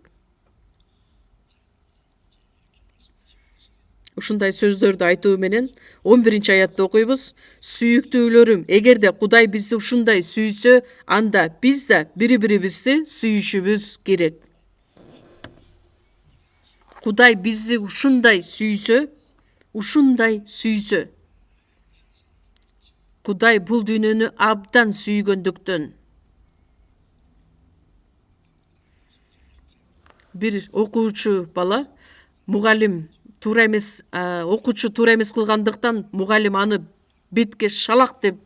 Ушундай сөздөрдү айтуу менен 11 аятты окуйбуз. Сүйүктүүлөрүм, эгерде Кудай бизди ушундай сүйсө, анда биз да бири-бирибизди сүйүшүбүз керек. Кудай бизди ушундай сүйсө, Кудай бул дүйнөнү абдан сүйгөндүктөн бир окуучу бала мугалим туура эмес окуучу туура эмес кылгандыктан мугалим аны бетке шалак деп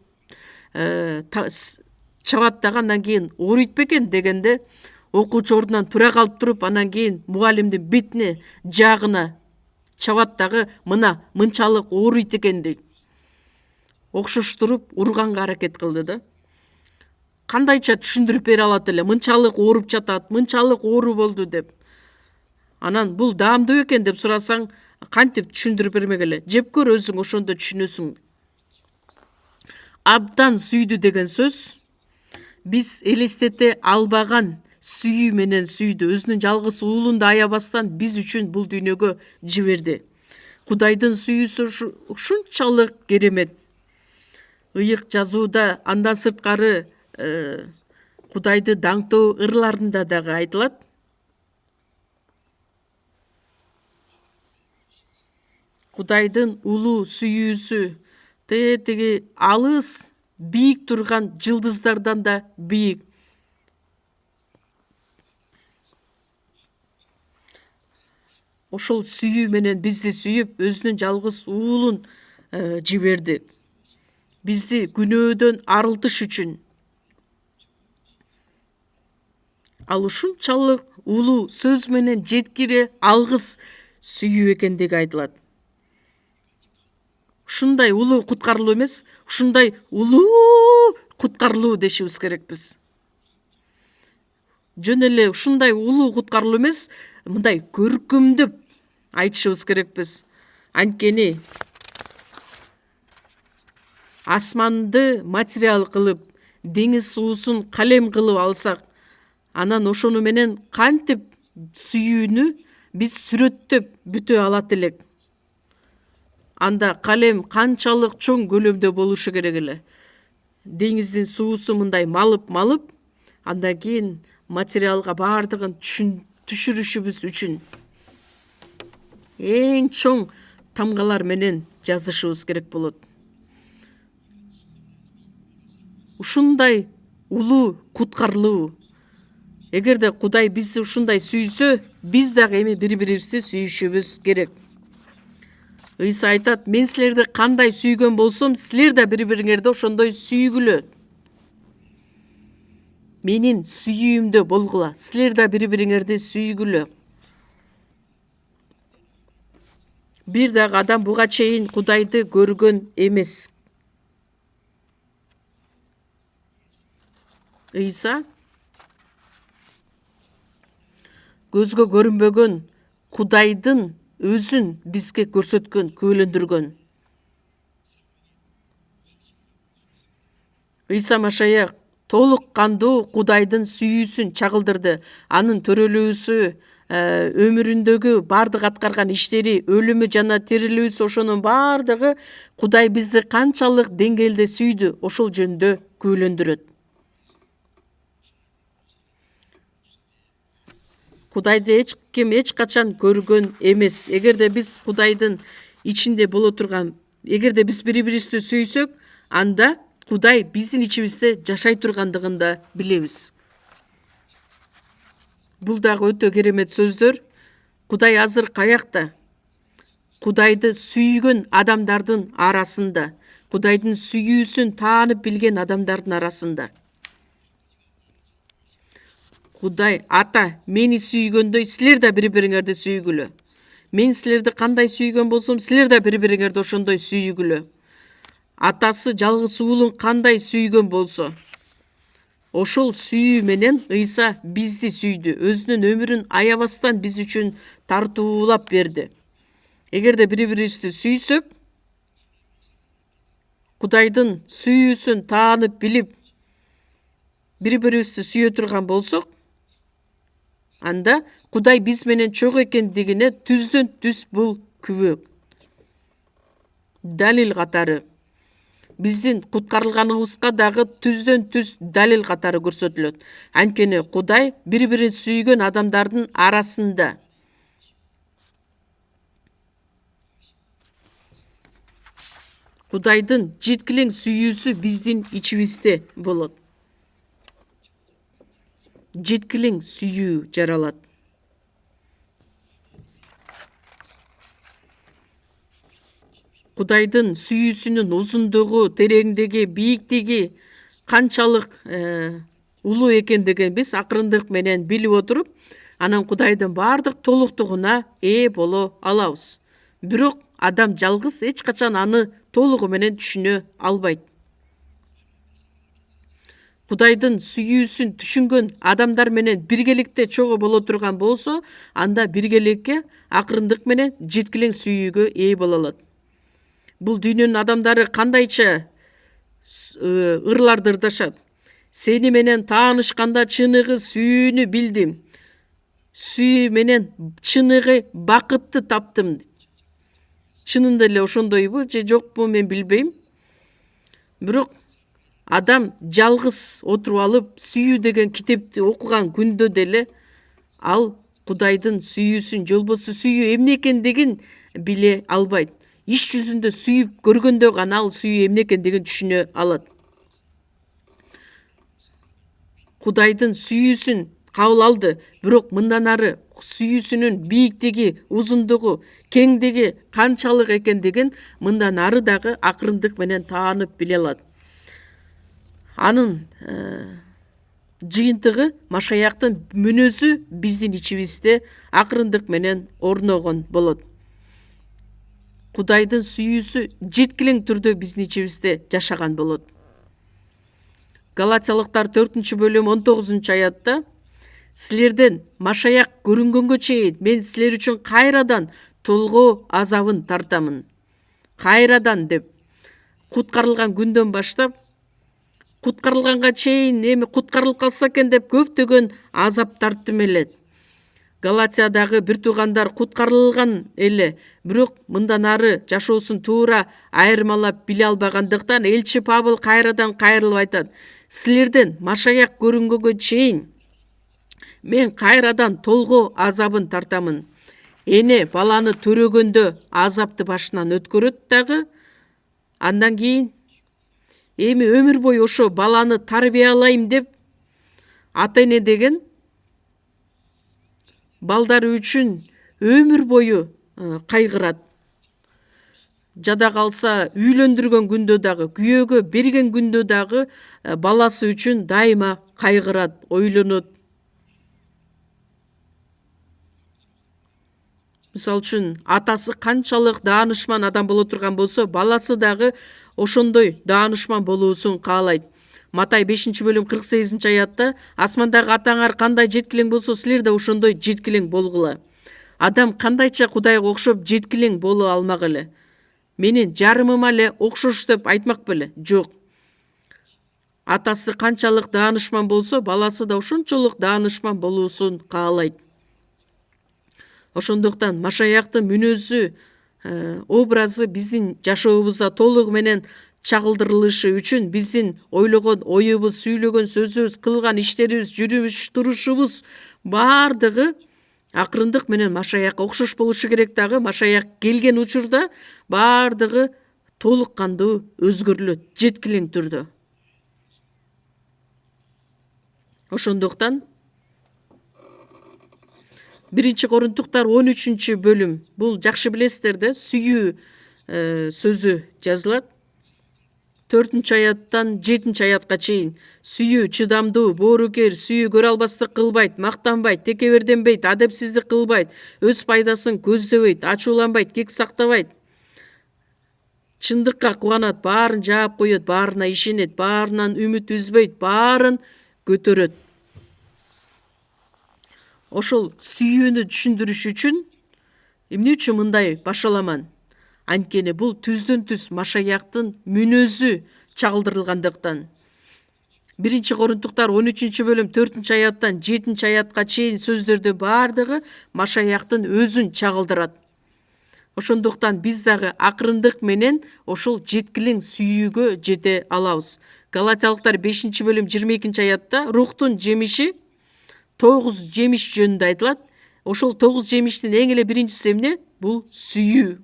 чабат дагы, андан кийин ооруйт бекен дегенде окуучу ордунан тура калып туруп, анан кийин мугалимдин бетине жаагына чабат дагы мына мынчалык ооруйт экен дейт. Окшоштуруп урганга аракет кылды да. Кандайча түшүндүрүп бере алат эле, мынчалык ооруп жатат, мынчалык оору болду деп. Анан бул даамдуу экен деп сурасаң, кантип түшүндүрүп бермек эле. Жеп көр, өзүң ошондо түшүнөсүң. Абдан сүйдү деген сөз биз элестете албаган сүйүү менен сүйдү. Өзүнүн жалгыз уулун да аябастан биз үчүн бул дүйнөгө жиберди. Кудайдын сүйүүсү ушунчалык керемет. Ыйык жазууда андан сырткары Кудайды даңктоо ырларында дагы айтылат. Кудайдын улуу сүйүүсү тиги алыс бийик турган жылдыздардан да бийик. Ошол сүйүү менен бизди сүйүп, өзүнүн жалгыз уулун жиберди. Бизди күнөөдөн арылтыш үчүн. Ал ушунчалык улуу сөз менен жеткире алгыс сүйүү экендиги айтылат. Ушундай улуу куткарылуу эмес, ушундай улуу куткарылуу дешибиз керекпиз. Жөн эле ушундай улуу куткарылуу эмес, мындай көркөмдөп айтышыбыз керекпиз. Анткени асманды материал кылып, деңиз суусун калем кылып алсак, анан ошону менен кантип сүйүүнү биз сүрөттөп бүтө алат элек. Анда калем канчалык чоң көлөмдө болушу керек эле. Деңиздин суусу мындай малып, андан кийин материалга баардыгын түшүрүшүбүз үчүн эң чоң тамгалар менен жазышыбыз керек болот. Ушундай улуу куткарылуу. Эгерде Кудай бизди ушундай сүйсө, биз дагы эми бири-бирибизди сүйүшүбүз керек. Ыйса айтат, мен силерди кандай сүйгөн болсом, силер да бири-бириңерди ошондой сүйгүлө. Менин сүйүүмдө болгула, силер да бири-бириңерди сүйгүлө. Бир дагы адам буга чейин Кудайды көргөн эмес. Ыйса көзгө көрүнбөгөн Кудайдын өзүн бизге көрсөткөн, күбөлөндүргөн. Ыйса Машаяк толук кандуу Кудайдын сүйүүсүн чагылдырды. Анын төрөлүүсү, өмүрүндөгү бардык аткарган иштери, өлүмү жана тирилүүсү, ошонун бардыгы Кудай бизди канчалык деңгээлде сүйдү, ошол жөнүндө күбөлөндүрөт. Кудайды эч ким эч качан көргөн эмес. Эгерде биз Кудайдын ичинде боло турган, эгерде биз бири-бирибизди сүйсөк, анда Кудай биздин ичибизде жашай тургандыгын да билебиз. Бул дагы өтө керемет сөздөр. Кудай азыр каякта? Кудайды сүйгөн адамдардын арасында, Кудайдын сүйүүсүн таанып билген адамдардын арасында. Кудай, ата, мени сүйгөндөй силер да бири-бириңерди сүйгүлө. Мен силерди кандай сүйгөн болсом, силер да бири-бириңерди ошондой сүйгүлө. Атасы жалгыз уулун кандай сүйгөн болсо, ошол сүйүү менен Ыйса бизди сүйдү. Өзүнүн өмүрүн аябастан биз үчүн тартуулап берди. Эгерде бири-бирибизди сүйсөк, Кудайдын сүйүүсүн таанып билип, бири-бирибизди сүйө турган болсок, анда Кудай биз менен чок экендигине түздөн түз бул күбө. Далил катары. Биздин куткарылганыбызга дагы түздөн түз далил катары көрсөтүлөт. Анткени Кудай бири-бирин сүйгөн адамдардын арасында. Кудайдын жеткилең сүйүүсү биздин ичибизде болот. Жеткилең сүйүү жаралат. Кудайдын сүйүүсүнүн узундугу, тереңдиги, бийиктиги канчалык улуу экендигин биз акырындык менен билип отуруп, анан Кудайдын баардык толуктугуна ээ боло алабыз. Бирок адам жалгыз эч качан аны толугу менен түшүнө албайт. Кудайдын сүйүүсүн түшүнгөн адамдар менен биргеликте чогуу боло турган болсо, анда биргеликке акырындык менен жеткилең сүйүүгө ээ боло алат. Бул дүйнөнүн адамдары кандайча ырларды ырдашат. Сени менен таанышканда чыныгы сүйүүнү билдим. Сүйүү менен чыныгы бакытты таптым. Чынында эле ошондойбу же жокпу мен билбейм. Бирок адам жалгыз отуруп алып сүйүү деген китепти окуган күндө деле ал Кудайдын сүйүүсүн, же болбосо сүйүү эмне экендигин биле албайт. Иш жүзүндө сүйүп көргөндө гана ал сүйүү эмне экендигин түшүнө алат. Кудайдын сүйүүсүн кабыл алды, бирок мындан ары сүйүүсүнүн бийиктиги, узундугу, кеңдиги канчалык экендигин мындан ары дагы акырындык менен таанып биле алат. Анын жыйынтыгы Машаяктын мүнөзү биздин ичибизде акырындык менен орногон болот. Кудайдын сүйүүсү жеткилең түрдө биздин ичибизде жашаган болот. Галатиялыктар 4-бөлүм 19-аятта силерден Машаяк көрүнгөнгө чейин мен силер үчүн кайрадан толгоо азабын тартамын. Кайрадан деп куткарылган күндөн баштап куткарылганга чейин эми куткарылып калса экен деп көптөгөн азап тарттым эле. Галатиядагы бир туугандар куткарылган эле, бирок мындан ары жашоосун туура айырмалап биле албагандыктан элчи Павыл кайрадан кайрылып айтат: силерден Машаяк көрүнгөнгө чейин мен кайрадан толгоо азабын тартамын. Эне баланы төрөгөндө азапты башынан өткөрөт дагы, андан кийин эми өмүр бою ошо баланы тарбиялайм деп ата эне деген балдары үчүн өмүр бою кайгырат. Жада калса үйлөндүргөн күндө дагы, күйөөгө берген күндө дагы баласы үчүн дайыма кайгырат, ойлонот. Мисалы үчүн атасы канчалык даанышман адам боло турган болсо, баласы дагы ошондой даанышман болуусун каалайт. Матай 5-бөлүм 48-аятта асмандагы атаңар кандай жеткилең болсо, силер да ошондой жеткилең болгула. Адам кандайча Кудайга окшоп жеткилең боло алмак эле. Менин жарымыма эле окшош деп айтмак беле? Жок. Атасы канчалык даанышман болсо, баласы да ошончолук даанышман болуусун каалайт. Ошондуктан Машаяктын мүнөзү, образы биздин жашообузда толугу менен чагылдырылышы үчүн биздин ойлогон оюбуз, сүйлөгөн сөзүбүз, кылган иштерибиз, жүрүш турушубуз баардыгы акырындык менен Машаякка окшош болушу керек дагы. Машаяк келген учурда баардыгы толук кандуу өзгөрүлөт, жеткилең түрдө. Ошондуктан 1-Коринтуктар 13-бөлүм, бул жакшы билесиздер да, сүйүү сөзү жазылат. 4-аяттан 7-аятка чейин. Сүйүү чыдамдуу, боорукер, сүйүү көрө албастык кылбайт, мактанбайт, текеберденбейт, адепсиздик кылбайт, өз пайдасын көздөбөйт, ачууланбайт, кек сактабайт. Чындыкка кубанат, баарын жаап коет, баарына ишенет, баарынан үмүт үзбөйт, баарын көтөрөт. Ошол сүйүүнү түшүндүрүш үчүн эмне үчүн мындай башаламан? Анткени бул түздөн түз Машаяктын мүнөзү чагылдырылгандыктан. 1-Коринтуктар 13-бөлүм 4-аяттан 7-аятка чейин сөздөрдүн баардыгы Машаяктын өзүн чагылдырат. Ошондуктан биз дагы акырындык менен ошол жеткилең сүйүүгө жете алабыз. Галатиялыктар 5-бөлүм 22-аятта рухтун жемиши 9 жемиш жөнүндө айтылат. Ошол 9 жемиштин эң эле биринчиси эмне? Бул сүйүү.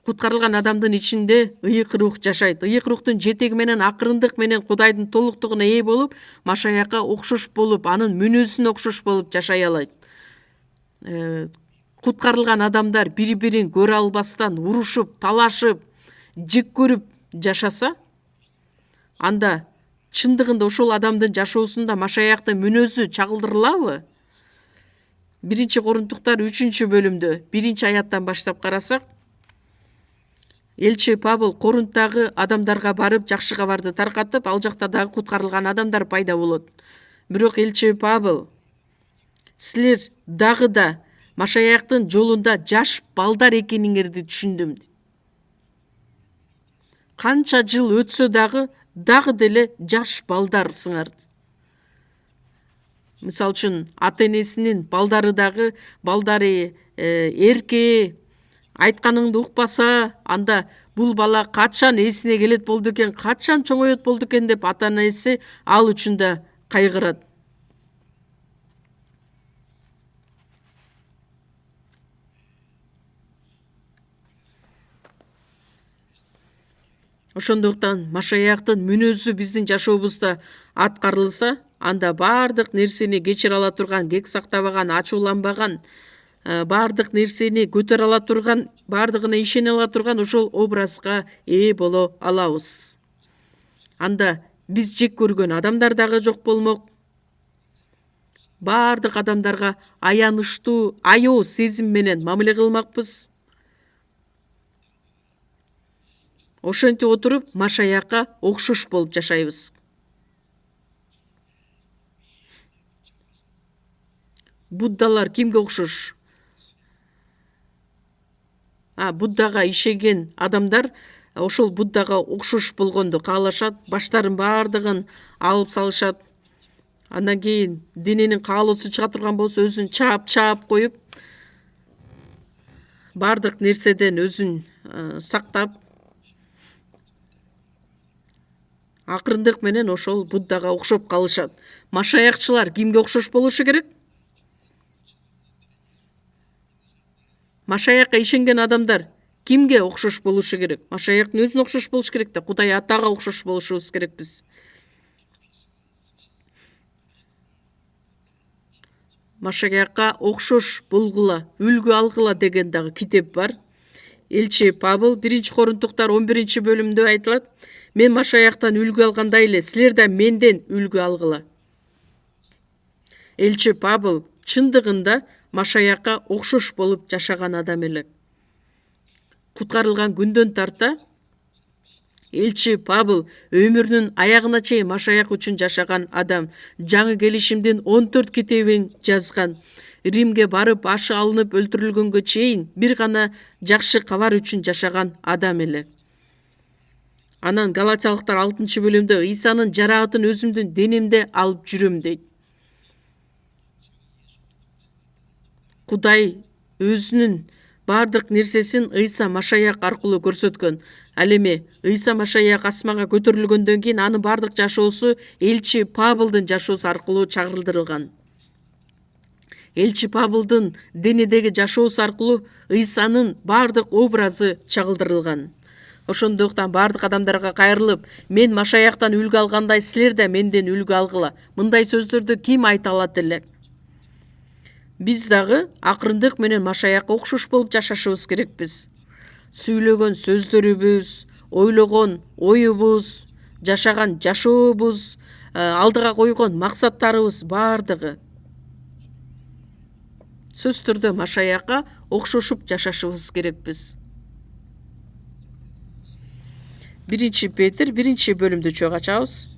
Куткарылган адамдын ичинде ыйык рух жашайт. Ыйык рухтун жетеги менен акырындык менен Кудайдын толуктугуна ээ болуп, Машаякка окшош болуп, анын мүнөзүнө окшош болуп жашай алат. Куткарылган адамдар бири-бирин көрө албастан урушуп, талашып, жек көрүп жашаса, анда чындыгында ошол адамдын жашоосунда Машаяктын мүнөзү чагылдырылабы? 1-Корунтуктар 3-бөлүмдө 1-аяттан баштап карасак, элчи Павыл Корунттагы адамдарга барып жакшы кабарды таркатып, ал жакта дагы куткарылган адамдар пайда болот. Бирок элчи Павыл, силер дагы да Машаяктын жолунда жаш балдар экениңерди түшүндүм. Канча жыл өтсө дагы деле жаш балдарсыңар. Мисалы үчүн ата энесинин балдары дагы эрке айтканыңды укпаса, анда бул бала качан эсине келет болду экен, качан чоңойот болду экен деп ата энеси ал үчүн да кайгырат. Ошондуктан Машаяктын мүнөзү биздин жашообузда аткарылса, анда бардык нерсени кечире ала турган, кек сактабаган, ачууланбаган, бардык нерсени көтөрө ала турган, бардыгына ишене ала турган ошол образга ээ боло алабыз. Анда биз жек көргөн адамдар дагы жок болмок. Бардык адамдарга аянычтуу, аяоо сезим менен мамиле кылмакпыз. Ошентип отуруп Машаякка окшош болуп жашайбыз. Буддалар кимге окшош? Буддага ишенген адамдар ошол Буддага окшош болгонду каалашат, баштарын бардыгын алып салышат. Андан кийин дененин каалоосу чыга турган болсо өзүн чаап коюп, бардык нерседен өзүн сактап, акырындык менен ошол Буддага окшоп калышат. Машаякчылар кимге окшош болушу керек? Машаякка ишенген адамдар кимге окшош болушу керек? Машаяктын өзүнө окшош болуш керек да, Кудай Атага окшош болушубуз керекпиз. Машаякка окшош болгула, үлгү алгыла деген дагы китеп бар. Элчи Павыл 1-Корунтуктар 11-бөлүмдө айтылат: мен Машаяктан үлгү алгандай эле, силер да менден үлгү алгыла. Элчи Павыл чындыгында Машаякка окшош болуп жашаган адам эле. Куткарылган күндөн тарта элчи Павыл өмүрүнүн аягына чейин Машаяк үчүн жашаган адам. Жаңы келишимдин 14 китебин жазган. Римге барып ашы алынып өлтүрүлгөнгө чейин бир гана жакшы кабар үчүн жашаган адам эле. Анан Галатиялыктар 6-бөлүмдө Исанын жараатын өзүмдүн денемде алып жүрөм дейт. Кудай өзүнүн бардык нерсесин Ыйса Машаяк аркылуу көрсөткөн. Ал эми Ыйса Машаяк асманга көтөрүлгөндөн кийин анын бардык жашоосу элчи Павылдын жашоосу аркылуу чагылдырылган. Элчи Павылдын денедеги жашоосу аркылуу Ыйсанын бардык образы чагылдырылган. Ошондуктан бардык адамдарга кайрылып, мен Машаяктан үлгү алгандай, силер да менден үлгү алгыла. Мындай сөздөрдү ким айта алат эле? Биз дагы акырындык менен Машаякка окшош болуп жашашыбыз керекпиз. Сүйлөгөн сөздөрүбүз, ойлогон оюбуз, жашаган жашообуз, алдыга койгон максаттарыбыз бардыгы сөз түрдө Машаякка окшошуп жашашыбыз керекпиз. 1-Петр 1-бөлүмдү чөйгө ачабыз.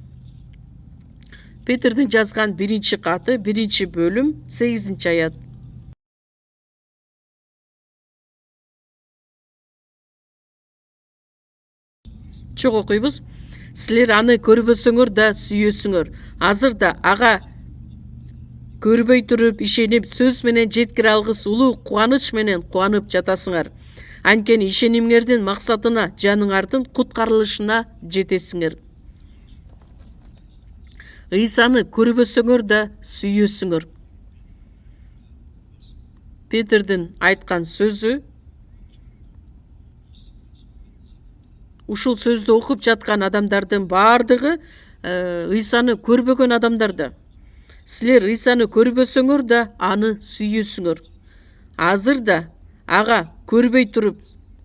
Петрдин жазган 1-каты 1-бөлүм 8-аят. Чоң окуйбуз. Силер аны көрбөсөңөр да сүйөсүңөр. Азыр да ага көрбөй туруп ишенип, сөз менен жеткире алгыс улуу кубаныч менен кубанып жатасыңар. Анткени ишенимиңердин максатына, жаныңардын куткарылышына жетесиңер. Ыйсаны көрбөсөңөр да сүйөсүңөр. Петрдин айткан сөзү, ушул сөздү окуп жаткан адамдардын бардыгы Ыйсаны көрбөгөн адамдар да. Силер Ыйсаны көрбөсөңөр да аны сүйөсүңөр. Азыр да ага көрбөй туруп,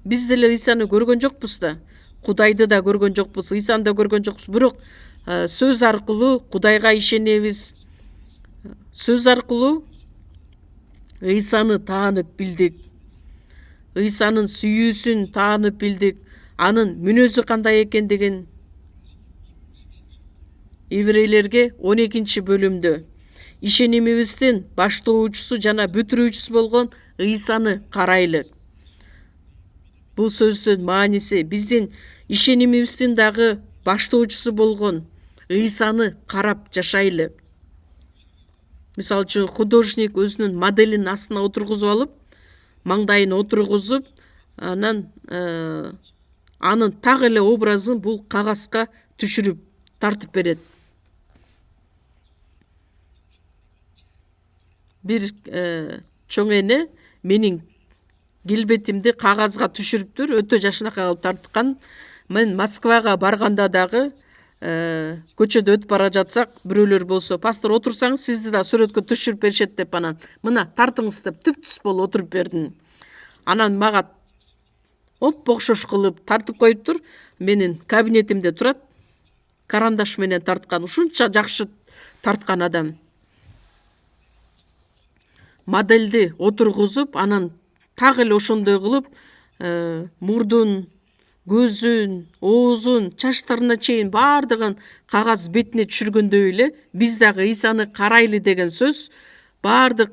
биз деле Ыйсаны көргөн жокпуз да. Кудайды да көргөн жокпуз, Ыйсаны да көргөн жокпуз. Бирок сөз аркылуу Кудайга ишенебиз. Сөз аркылуу Ыйсаны таанып билдик. Ыйсанын сүйүүсүн таанып билдик. Анын мүнөзү кандай экендигин Ибрейлерге 12-бөлүмдө ишенимибиздин баштоочусу жана бүтүрүүчүсү болгон Ыйсаны карайлы. Бул сөздүн мааниси биздин ишенимибиздин дагы баштоочусу болгон Ыйсаны карап жашайлы. Мисалы үчүн художник өзүнүн моделин астына отургузуп алып, маңдайын отургузуп, анан анын так эле образын бул кагазга түшүрүп тартып берет. Бир чоң эне менин келбетимди кагазга түшүрүптүр, өтө жакшынакай кылып тарткан. Мен Москвага барганда дагы көчөдө өтүп бара жатсак, бирөөлөр болсо, пастор отурсаңыз сизди да сүрөткө түшүрүп беришет деп, анан мына тартыңыз деп түп-түз болуп отуруп бердим. Анан мага оп-окшош кылып тартып коюптур. Менин кабинетимде турат, карандаш менен тарткан, ушунча жакшы тарткан адам. Модельди отургузуп, анан так эле ошондой кылып, мурдун, көзүн, оозун, чачтарына чейин баардыгын кагаз бетине түшүргөндөй эле биз дагы Ыйсаны карайлы деген сөз баардык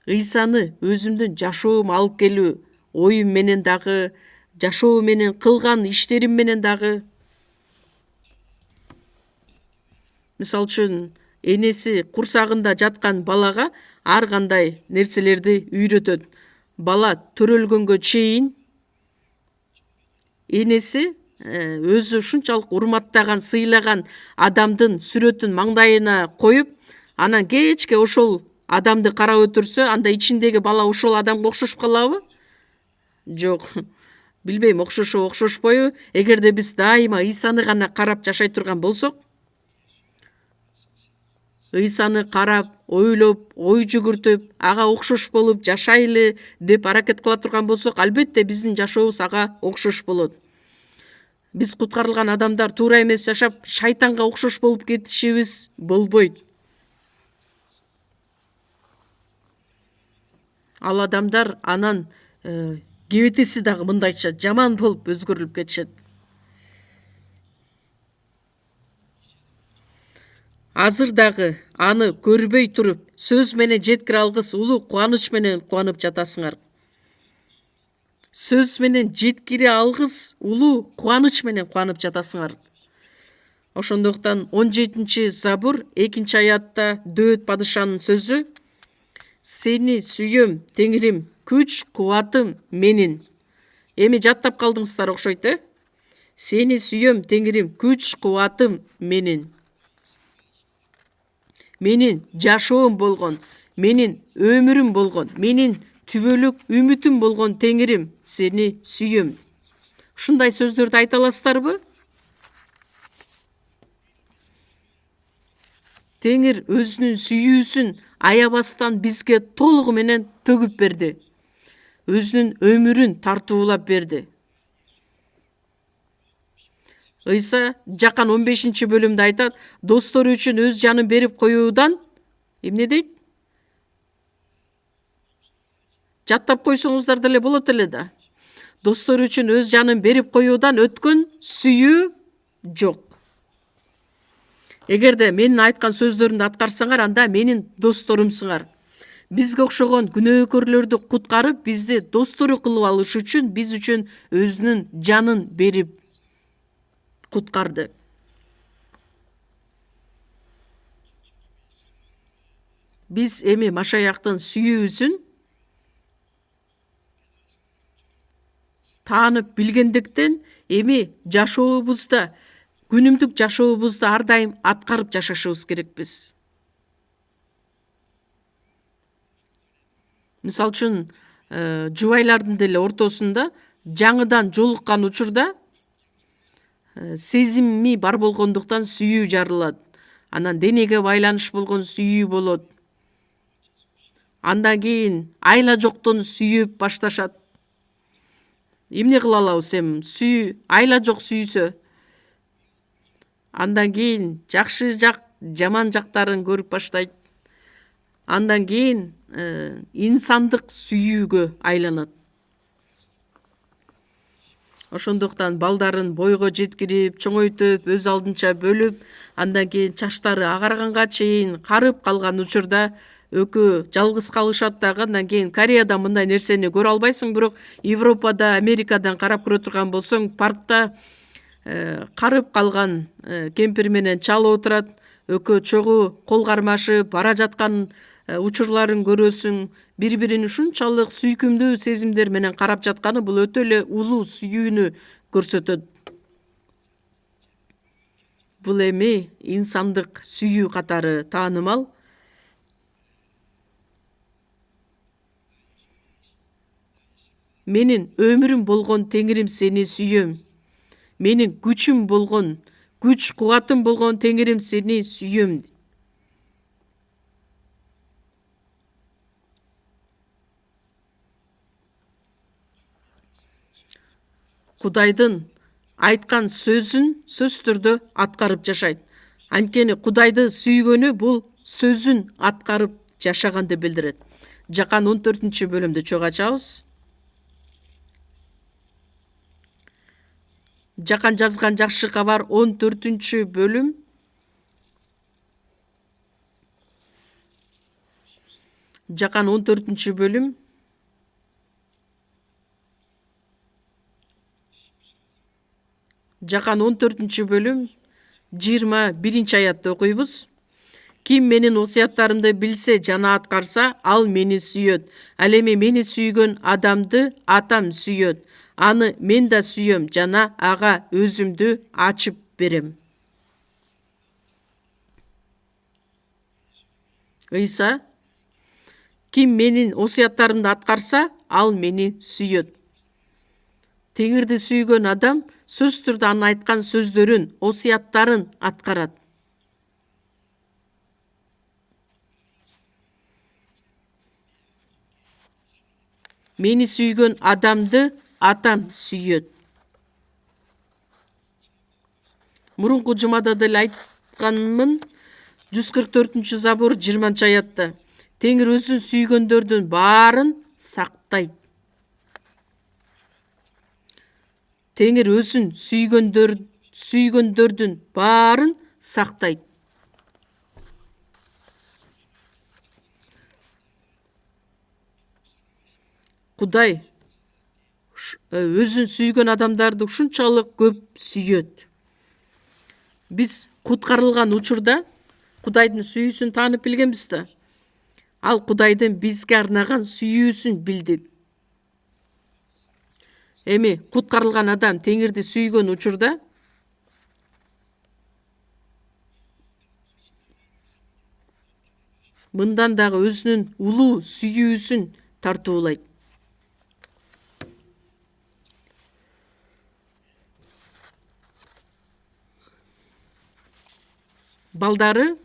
Ыйсаны өзүмдүн жашоом алып келүү оюм менен дагы, жашоо менен кылган иштерим менен дагы. Мисалы үчүн энеси курсагында жаткан балага ар кандай нерселерди үйрөтөт. Бала төрөлгөнгө чейин энеси өзү ушунчалык урматтаган, сыйлаган адамдын сүрөтүн маңдайына коюп, анан кечке ошол адамды карап өтүрсө, анда ичиндеги бала ошол адамга окшошуп калабы? Жок. Билбейм, окшошобу, окшошпойбу. Эгерде биз дайыма Ыйсаны гана карап жашай турган болсок, Ыйсаны карап, ойлоп, ой жүгүртүп, ага окшош болуп жашайлы деп аракет кыла турган болсок, албетте биздин жашообуз ага окшош болот. Биз куткарылган адамдар туура эмес жашап, шайтанга окшош болуп кетишибиз болбойт. Ал адамдар анан кебетеси дагы мындайча жаман болуп өзгөрүлүп кетишет. Азыр дагы аны көрбөй туруп, сөз менен жеткире алгыс улуу кубаныч менен кубанып жатасыңар. Сөз менен жеткире алгыс улуу кубаныч менен кубанып жатасыңар. Ошондуктан 17-забур 2-аятта Дөөт падышанын сөзү: сени сүйөм, Теңирим, күч кубатым менин. Эми жаттап калдыңыздар окшойт, Сени сүйөм, Теңирим, күч кубатым менин. Менин жашоом болгон, менин өмүрүм болгон, менин түбөлүк үмүтүм болгон Теңирим, сени сүйөм. Ушундай сөздөрдү айта аласыздарбы? Теңир өзүнүн сүйүүсүн аябастан бизге толугу менен төгүп берди. Өзүнүн өмүрүн тартуулап берди. Ыйса Жакан 15-бөлүмдө айтат, достору үчүн өз жанын берип коюудан, эмне дейт? Жаттап койсоңуздар деле болот эле да. Достору үчүн өз жанын берип коюудан өткөн сүйүү жок. Эгерде менин айткан сөздөрүмдү аткарсаңар, анда менин досторумсуңар. Бизге окшогон күнөөкөрлөрдү куткарып, бизди достору кылып алыш үчүн биз үчүн өзүнүн жанын берип куткарды. Биз эми Машаяктын сүйүүсүн таанып билгендиктен эми жашообузда, күнүмдүк жашообузда ар дайым аткарып жашашыбыз керекпиз. Мисалы үчүн, жубайлардын деле ортосунда жаңыдан жолуккан учурда сезими бар болгондуктан сүйүү жарылат. Анан денеге байланыш болгон сүйүү болот. Андан кийин айла жоктон сүйүп башташат. Эмне кыла алабыз эми? Айла жок сүйсө. Андан кийин жакшы жак, жаман жактарын көрүп баштайт. Андан кийин инсандык сүйүүгө айланат. Ошондуктан балдарын бойго жеткирип, чоңойтуп, өз алдынча бөлүп, андан кийин чачтары агарганга чейин карып калган учурда экөө жалгыз калышат дагы. Андан кийин Кореяда мындай нерсени көрө албайсың, бирок Европада, Америкадан карап көрө турган болсоң, паркта карып калган кемпир менен чал отурат, экөө чогуу кол кармашып бара жаткан учурларын көрөсүң. Бири-бирин ушунчалык сүйкүмдүү сезимдер менен карап жатканы бул өтө эле улуу сүйүүнү көрсөтөт. Бул эми инсандык сүйүү катары таанымал. Менин өмүрүм болгон Теңирим сени сүйөм. Менин күчүм болгон, күч кубатым болгон Теңирим сени сүйөм. Кудайдын айткан сөзүн сөз түрдө аткарып жашайт. Анткени Кудайды сүйгөнү бул сөзүн аткарып жашаганды билдирет. Жакан 14-бөлүмдү чогуу ачабыз. Жакан жазган жакшы кабар 14-бөлүм. Жакан 14-бөлүм. Жакан 14-бөлүм 21-аятты окуйбуз. Ким менин осуяттарымды билсе жана аткарса, ал мени сүйөт. Ал эми мени сүйгөн адамды атам сүйөт. Аны мен да сүйөм жана ага өзүмдү ачып берем. Ыйса: ким менин осуяттарымды аткарса, ал мени сүйөт. Теңирди сүйгөн адам сөз түрдө анын айткан сөздөрүн, осуяттарын аткарат. Мени сүйгөн адамды атам сүйөт. Мурунку жумада деле айтканмын, 144-забур 20-аятта. Теңир өзүн сүйгөндөрдүн баарын сактайт. Теңир өзүн сүйгөндөрдүн баарын сактайт. Кудай өзүн сүйгөн адамдарды ушунчалык көп сүйөт. Биз куткарылган учурда Кудайдын сүйүүсүн таанып билгенбиз да. Ал Кудайдын бизге арнаган сүйүүсүн билдик. Эми куткарылган адам Теңирди сүйгөн учурда мындан дагы өзүнүн улуу сүйүүсүн тартуулайт. Балдары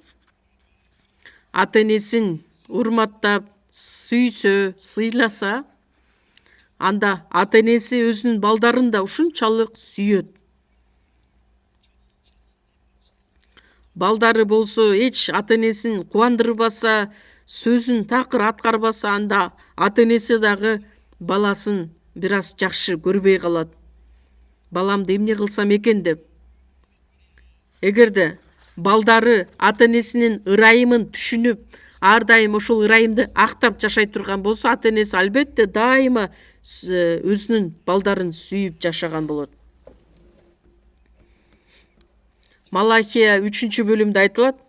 ата-энесин урматтап, сүйсө, сыйласа, анда ата-энеси өзүнүн балдарын да ушунчалык сүйөт. Балдары болсо эч ата-энесин кубандырбаса, сөзүн такыр аткарбаса, анда ата-энеси дагы баласын бир аз жакшы көрбөй калат. Баламды эмне кылсам экен деп. Эгерде балдары ата-энесинин ырайымын түшүнүп, ар дайым ошол ырайымды актап жашай турган болсо, ата-энеси албетте дайыма өзүнүн балдарын сүйүп жашаган болот. Малахия 3-бөлүмдө айтылат: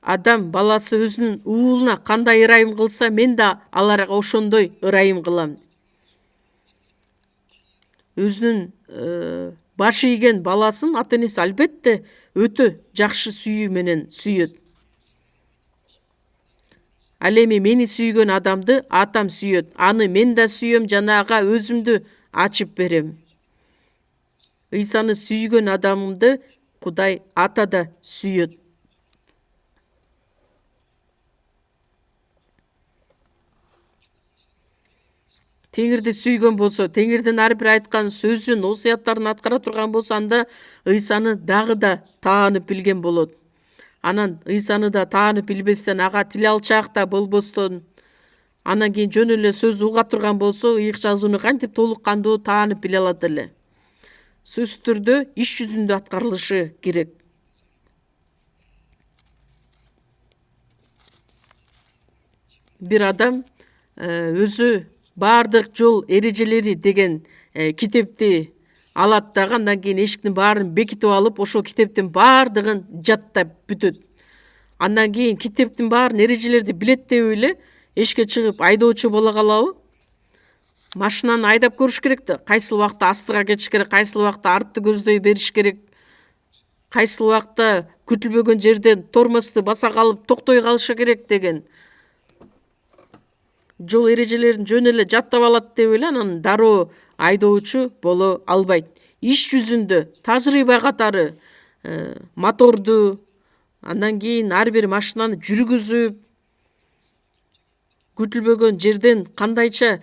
адам баласы өзүнүн уулуна кандай ырайым кылса, мен да аларга ошондой ырайым кылам. Өзүнүн баш ийген баласын ата-энеси албетте өтө жакшы сүйүү менен сүйөт. Ал эми мени сүйгөн адамды атам сүйөт. Аны мен да сүйөм жана ага өзүмдү ачып берем. Ыйсаны сүйгөн адамымды Кудай ата да сүйөт. Теңирди сүйгөн болсо, Теңирдин ар бир айткан сөзүн, осуяттарын аткара турган болсо, анда Ыйсаны дагы да таанып билген болот. Анан Ыйсаны да таанып билбестен, ага тил алчаак да болбостон, анан кийин жөн эле сөз уга турган болсо, ыйык жазууну кантип толук кандуу таанып биле алат эле. Сөзсүз түрдө иш жүзүндө аткарылышы керек. Бир адам өзү баардык жол эрежелери деген китепти алат дагы, андан кийин эшиктин баарын бекитип алып, ошол китептин баардыгын жаттап бүтөт. Андан кийин китептин баарын эрежелерди билет деп эле эшикке чыгып айдоочу боло калабы? Машинаны айдап көрүш керек да, кайсыл убакта астыга кетиш керек, кайсыл убакта артты көздөй бериш керек, кайсыл убакта күтүлбөгөн жерден тормозду баса калып токтой калышы керек деген жол эрежелерин жөн эле жаттап алат деп эле анан дароо айдоочу боло албайт. Иш жүзүндө тажрыйба катары моторду, андан кийин ар бир машинаны жүргүзүп, күтүлбөгөн жерден кандайча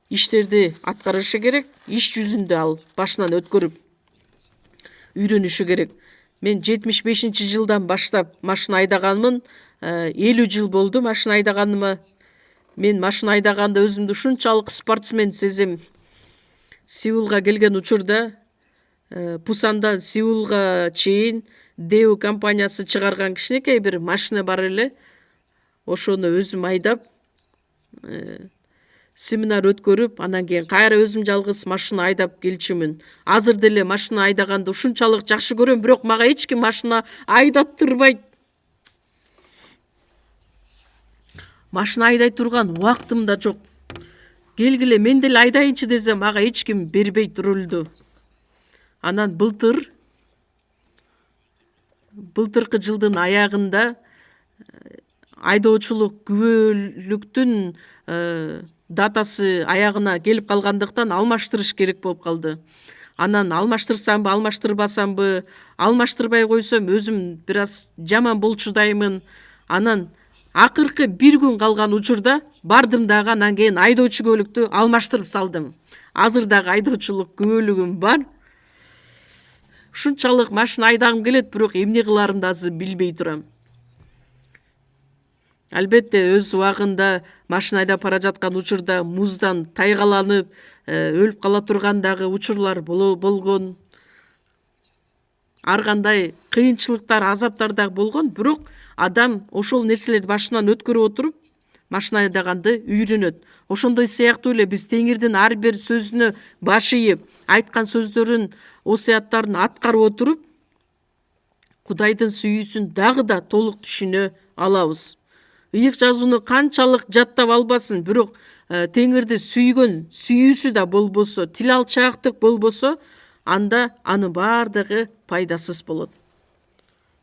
иштерди аткарышы керек, иш жүзүндө ал башынан өткөрүп үйрөнүшү керек. Мен 75-жылдан баштап машина айдаганмын. 50 жыл болду машина айдаганыма. Мен машина айдаганда өзүмдү ушунчалык спортсмен сезем. Сеулга келген учурда, Пусандан Сеулга чейин Дэу компаниясы чыгарган кичинекей бир машина бар эле. Ошону өзүм айдап, семинар өткөрүп, анан кийин кайра өзүм жалгыз машина айдап келчүмүн. Азыр деле машина айдаганды ушунчалык жакшы көрөм, бирок мага эч ким машина айдаттырбайт. Машина айдай турган убактым да жок. Келгиле мен деле айдайынчы десем, мага эч ким бербейт рулду. Анан былтыркы жылдын аягында айдоочулук күбөлүктүн датасы аягына келип калгандыктан алмаштырыш керек болуп калды. Анан алмаштырсамбы, алмаштырбасамбы, алмаштырбай койсом өзүм бир аз жаман болчудаймын. Анан акыркы бир күн калган учурда бардым дагы, анан кийин айдоочу күбөлүктү алмаштырып салдым. Азыр дагы айдоочулук күбөлүгүм бар. Ушунчалык машина айдагым келет, бирок эмне кыларымды азыр билбей турам. Албетте өз убагында машина айдап бара жаткан учурда муздан тайгаланып, өлүп кала турган дагы учурлар болгон. Ар кандай кыйынчылыктар, азаптар дагы болгон, бирок адам ошол нерселерди башынан өткөрүп отуруп, машина айдаганды үйрөнөт. Ошондой сыяктуу эле биз Теңирдин ар бир сөзүнө баш ийип, айткан сөздөрүн, осуяттарын аткарып отуруп, Кудайдын сүйүүсүн дагы да толук түшүнө алабыз. Ыйык жазууну канчалык жаттап албасын, бирок Теңирди сүйгөн сүйүүсү да болбосо, тил алчаактык болбосо, анда анын баардыгы пайдасыз болот.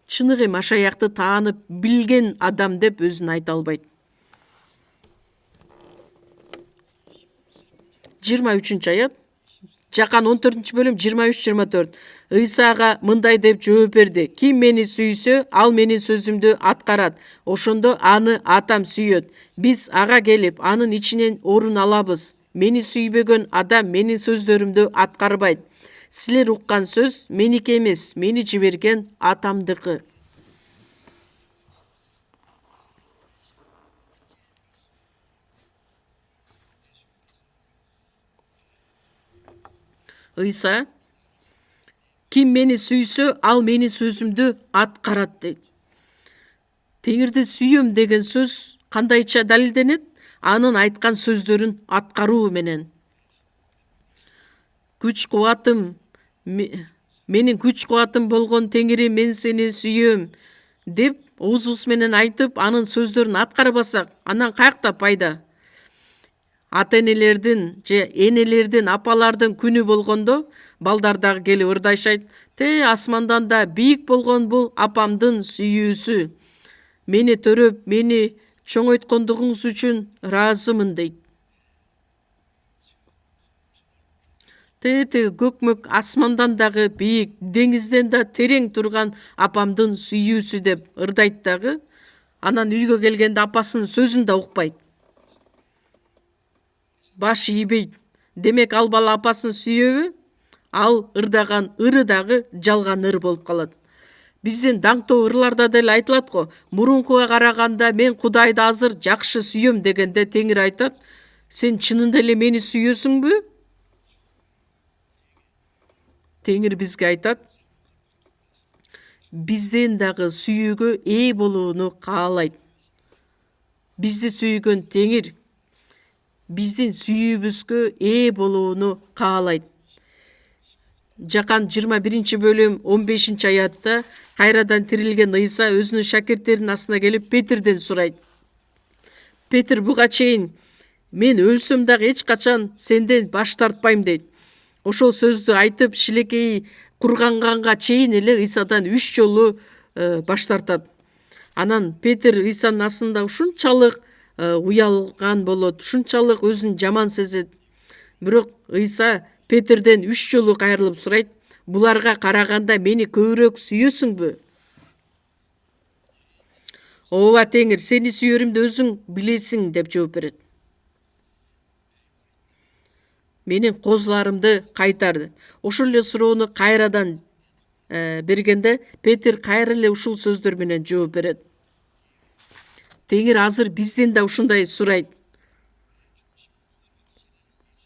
Чыныгы Машаякты таанып билген адам деп өзүн айта албайт. 23-аят. Жакан 14-бөлүм 23-24. Ыйсага мындай деп жооп берди: ким мени сүйсө, ал менин сөзүмдү аткарат. Ошондо аны атам сүйөт. Биз ага келип, анын ичинен орун алабыз. Мени сүйбөгөн адам менин сөздөрүмдү аткарбайт. Силер уккан сөз меники эмес, мени жиберген атамдыкы. Ыйса ким мени сүйсө, ал менин сөзүмдү аткарат дейт. Теңирди сүйөм деген сөз кандайча далилденет? Анын айткан сөздөрүн аткаруу менен. Күч кубатым, менин күч кубатым болгон Теңирим, мен сени сүйөм деп оозубуз менен айтып, анын сөздөрүн аткарбасак, анан каякта пайда? Ата-энелердин же энелердин, апалардын күнү болгондо балдар дагы келип ырдайшайт: "Те, асмандан да бийик болгон бул апамдын сүйүүсү. Мени төрөп, мени чоңойткондугуңуз үчүн ыраазымын" дейт. Тети көкмөк асмандан дагы бийик, деңизден да терең турган апамдын сүйүүсү деп ырдайт дагы. Анан үйгө келгенде апасынын сөзүн да укпайт. баш ийбейт. Демек ал бала апасын сүйөбү? Ал ырдаган ыры дагы жалган ыр болуп калат. Биздин даңктуу ырларда деле айтылат го, мурункуга караганда мен Кудайды азыр жакшы сүйөм дегенде Теңир айтат, сен чынында эле мени сүйөсүңбү? Теңир бизге айтат, бизден дагы сүйүүгө ээ болууну каалайт. Бизди сүйгөн Теңир биздин сүйүүбүзгө ээ болууну каалайт. Жакан 21 бөлүм 15 аятта кайрадан тирилген Ыйса өзүнүн шакирттеринин астына келип Петирден сурайт. Петир буга чейин мен өлсөм дагы эч качан сенден баш тартпайм дейт. Ошол сөздү айтып шилекейи курганганга чейин эле Ыйсадан 3 жолу баш тартат. Анан Петир Ыйсанын астында ушунчалык уялган болот, ушунчалык өзүн жаман сезет. Бирок Ыйса Петирден 3 жолу кайрылып сурайт, буларга караганда мени көбүрөөк сүйөсүңбү? Ооба Теңир, сени сүйөрүмдү өзүң билесиң деп жооп берет. Менин козуларымды кайтарды. Ошол эле суроону кайрадан бергенде Петир кайра эле ушул сөздөр менен жооп берет. Теңир азыр бизден да ушундай сурайт.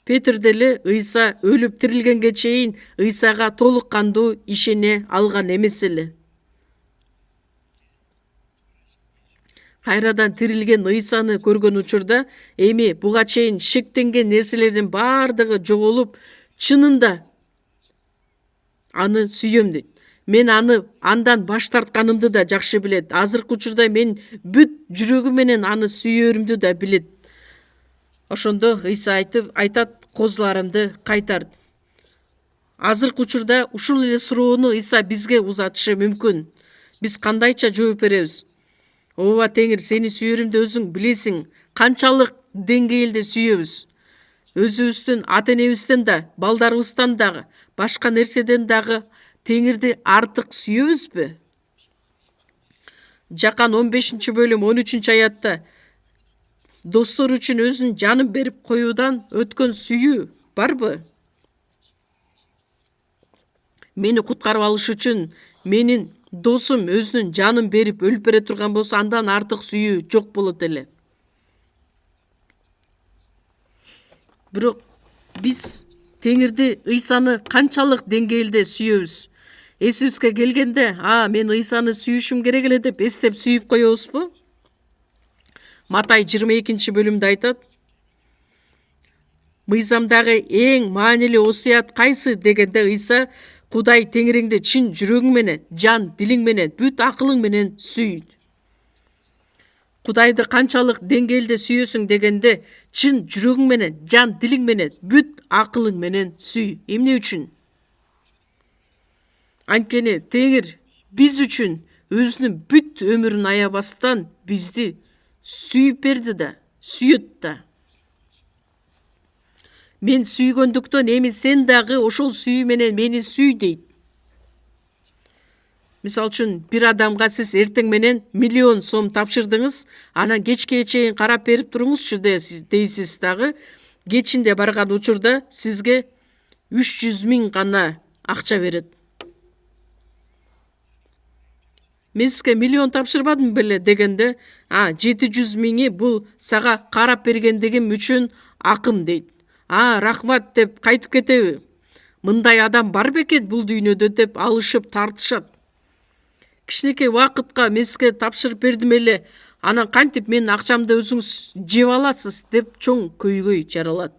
Петир деле Ыйса өлүп тирилгенге чейин Ыйсага толук кандуу ишене алган эмес эле. Кайрадан тирилген Ыйсаны көргөн учурда эми буга чейин шектенген нерселердин баардыгы жоголуп, чынында аны сүйөм дейт. Мен аны андан баш тартканымды да жакшы билет. Азыркы учурда мен бүт жүрөгүм менен аны сүйөрүмдү да билет. Ошондо Ыйса айтат, козуларымды кайтарт. Азыркы учурда ушул эле суроону Ыйса бизге узатышы мүмкүн. Биз кандайча жооп беребиз? Ооба Теңир, сени сүйөрүмдү өзүң билесиң. Канчалык деңгээлде сүйөбүз? Өзүбүздүн ата-энебизден да, балдарыбыздан дагы, башка нерседен дагы Теңирди артык сүйөбүзбү? Жакан 15 бөлүм 13 аятта достор үчүн өзүн жанын берип коюудан өткөн сүйүү барбы? Мени куткарып алыш үчүн менин досум өзүнүн жанын берип өлүп бере турган болсо, андан артык сүйүү жок болот эле. Бирок биз Теңирди, Ыйсаны канчалык деңгээлде сүйөбүз? Эсибизге келгенде, мен Ыйсаны сүйүшүм керек эле деп эстеп сүйүп коебузбу? Матай 22 бөлүмдө айтат, мыйзамдагы эң маанилүү осуят кайсы дегенде Ыйса Кудай Теңириңди чын жүрөгүң менен, жан дилиң менен, бүт акылың менен сүй. Кудайды канчалык деңгээлде сүйөсүң дегенде, чын жүрөгүң менен, жан дилиң менен, бүт акылың менен сүй. Эмне үчүн? Анткени Теңир биз үчүн өзүнүн бүт өмүрүн аябастан бизди сүйүп берди да, сүйөт да. Мен сүйгөндүктөн эми сен дагы ошол сүйүү менен мени сүй дейт. Мисал үчүн, бир адамга сиз эртең менен 1 000 000 сом тапшырдыңыз, анан кечке чейин карап берип туруңузчу дейсиз дагы, кечинде барган учурда сизге 300 000 гана акча берет. Мен сизге 1 000 000 тапшырбадым беле дегенде, 700 000 бул сага карап бергендигим үчүн акым дейт. Рахмат деп кайтып кетеби? Мындай адам бар бекен бул дүйнөдө деп алышып тартышат. Кичинекей убакытка мен сизге тапшырып бердим эле, анан кантип менин акчамды өзүңүз жеп аласыз деп чоң көйгөй жаралат.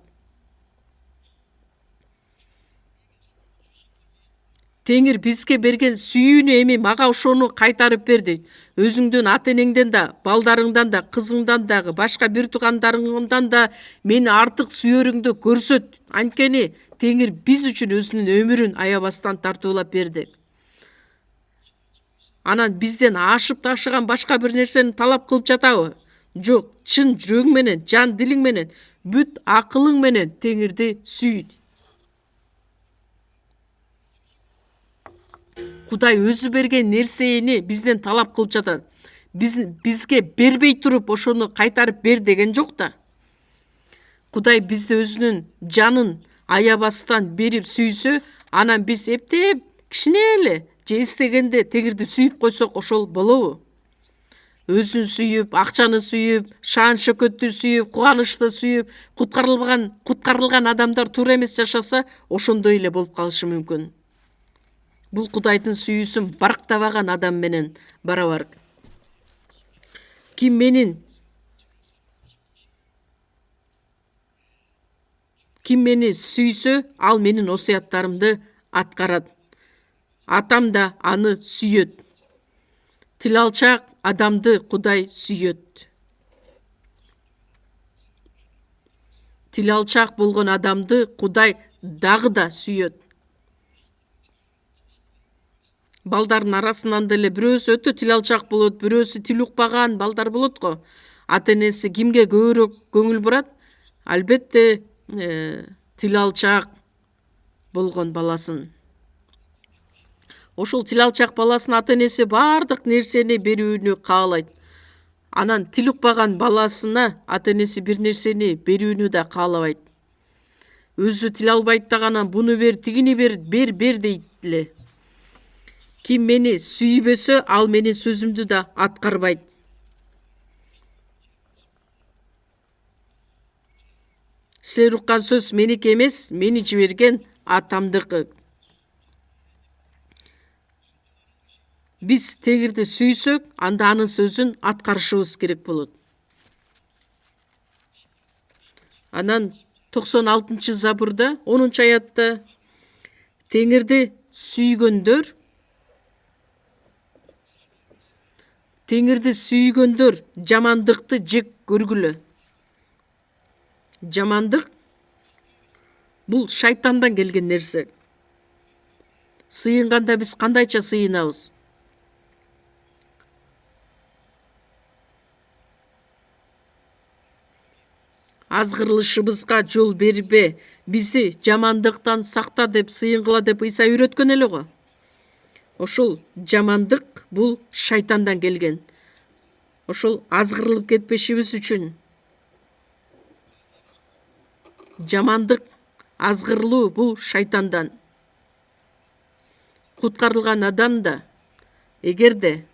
Теңир бизге берген сүйүүнү эми мага ошону кайтарып бер дейт. Өзүңдүн ата-энеңден да, балдарыңдан да, кызыңдан дагы, башка бир туугандарыңдан да мени артык сүйөрүңдү көрсөт. Анткени Теңир биз үчүн өзүнүн өмүрүн аябастан тартуулап берди. Анан бизден ашып ташыган башка бир нерсени талап кылып жатабы? Жок, чын жүрөгүң менен, жан дилиң менен, бүт акылың менен Теңирди сүй. Кудай өзү берген нерсени бизден талап кылып жатат. Бизге бербей туруп ошону кайтарып бер деген жок да. Кудай бизди өзүнүн жанын аябастан берип сүйсө, анан биз эптеп кичине эле же истегенде тегирди сүйүп койсок ошол болобу? Өзүн сүйүп, акчаны сүйүп, шаан шөкөттү сүйүп, кубанычты сүйүп, куткарылган адамдар туура эмес жашаса, ошондой эле болуп калышы мүмкүн. Бул Кудайдын сүйүүсүн барктабаган адам менен барабар. Ким мени сүйсө, ал менин осуяттарымды аткарат. Атам да аны сүйөт. Тил алчак адамды Кудай сүйөт. Тил алчак болгон адамды Кудай дагы да сүйөт. Балдардын арасынан деле бирөөсү өтө тил алчак болот, бирөөсү тил укпаган балдар болот го. Ата энеси кимге көбүрөөк көңүл бурат? Албетте тил алчак болгон баласын. Ошол тил алчак баласын ата энеси баардык нерсени берүүнү каалайт. Анан тил укпаган баласына ата энеси бир нерсени берүүнү да каалабайт. Өзү тил албайт дагана буну бер, тигини бер дейт эле. Ким мени сүйбөсө, ал менин сөзүмдү да аткарбайт. Силер уккан сөз меники эмес, мени жиберген атамдыкы. Биз тегирди сүйсөк, анда анын сөзүн аткарышыбыз керек болот. Анан 96 забурда 10 аятта Теңирди сүйгөндөр жамандыкты жек көргүлө. Жамандык бул шайтандан келген нерсе. Сыйынганда биз кандайча сыйынабыз? Азгырылышыбызга жол бербе, бизи жамандыктан сакта деп сыйынгыла деп Ыйса үйрөткөн эле го. Ошол жамандык бул шайтандан келген. Ошол азгырылып кетпешибиз үчүн жамандык, азгырылуу бул шайтандан. Куткарылган адам да эгерде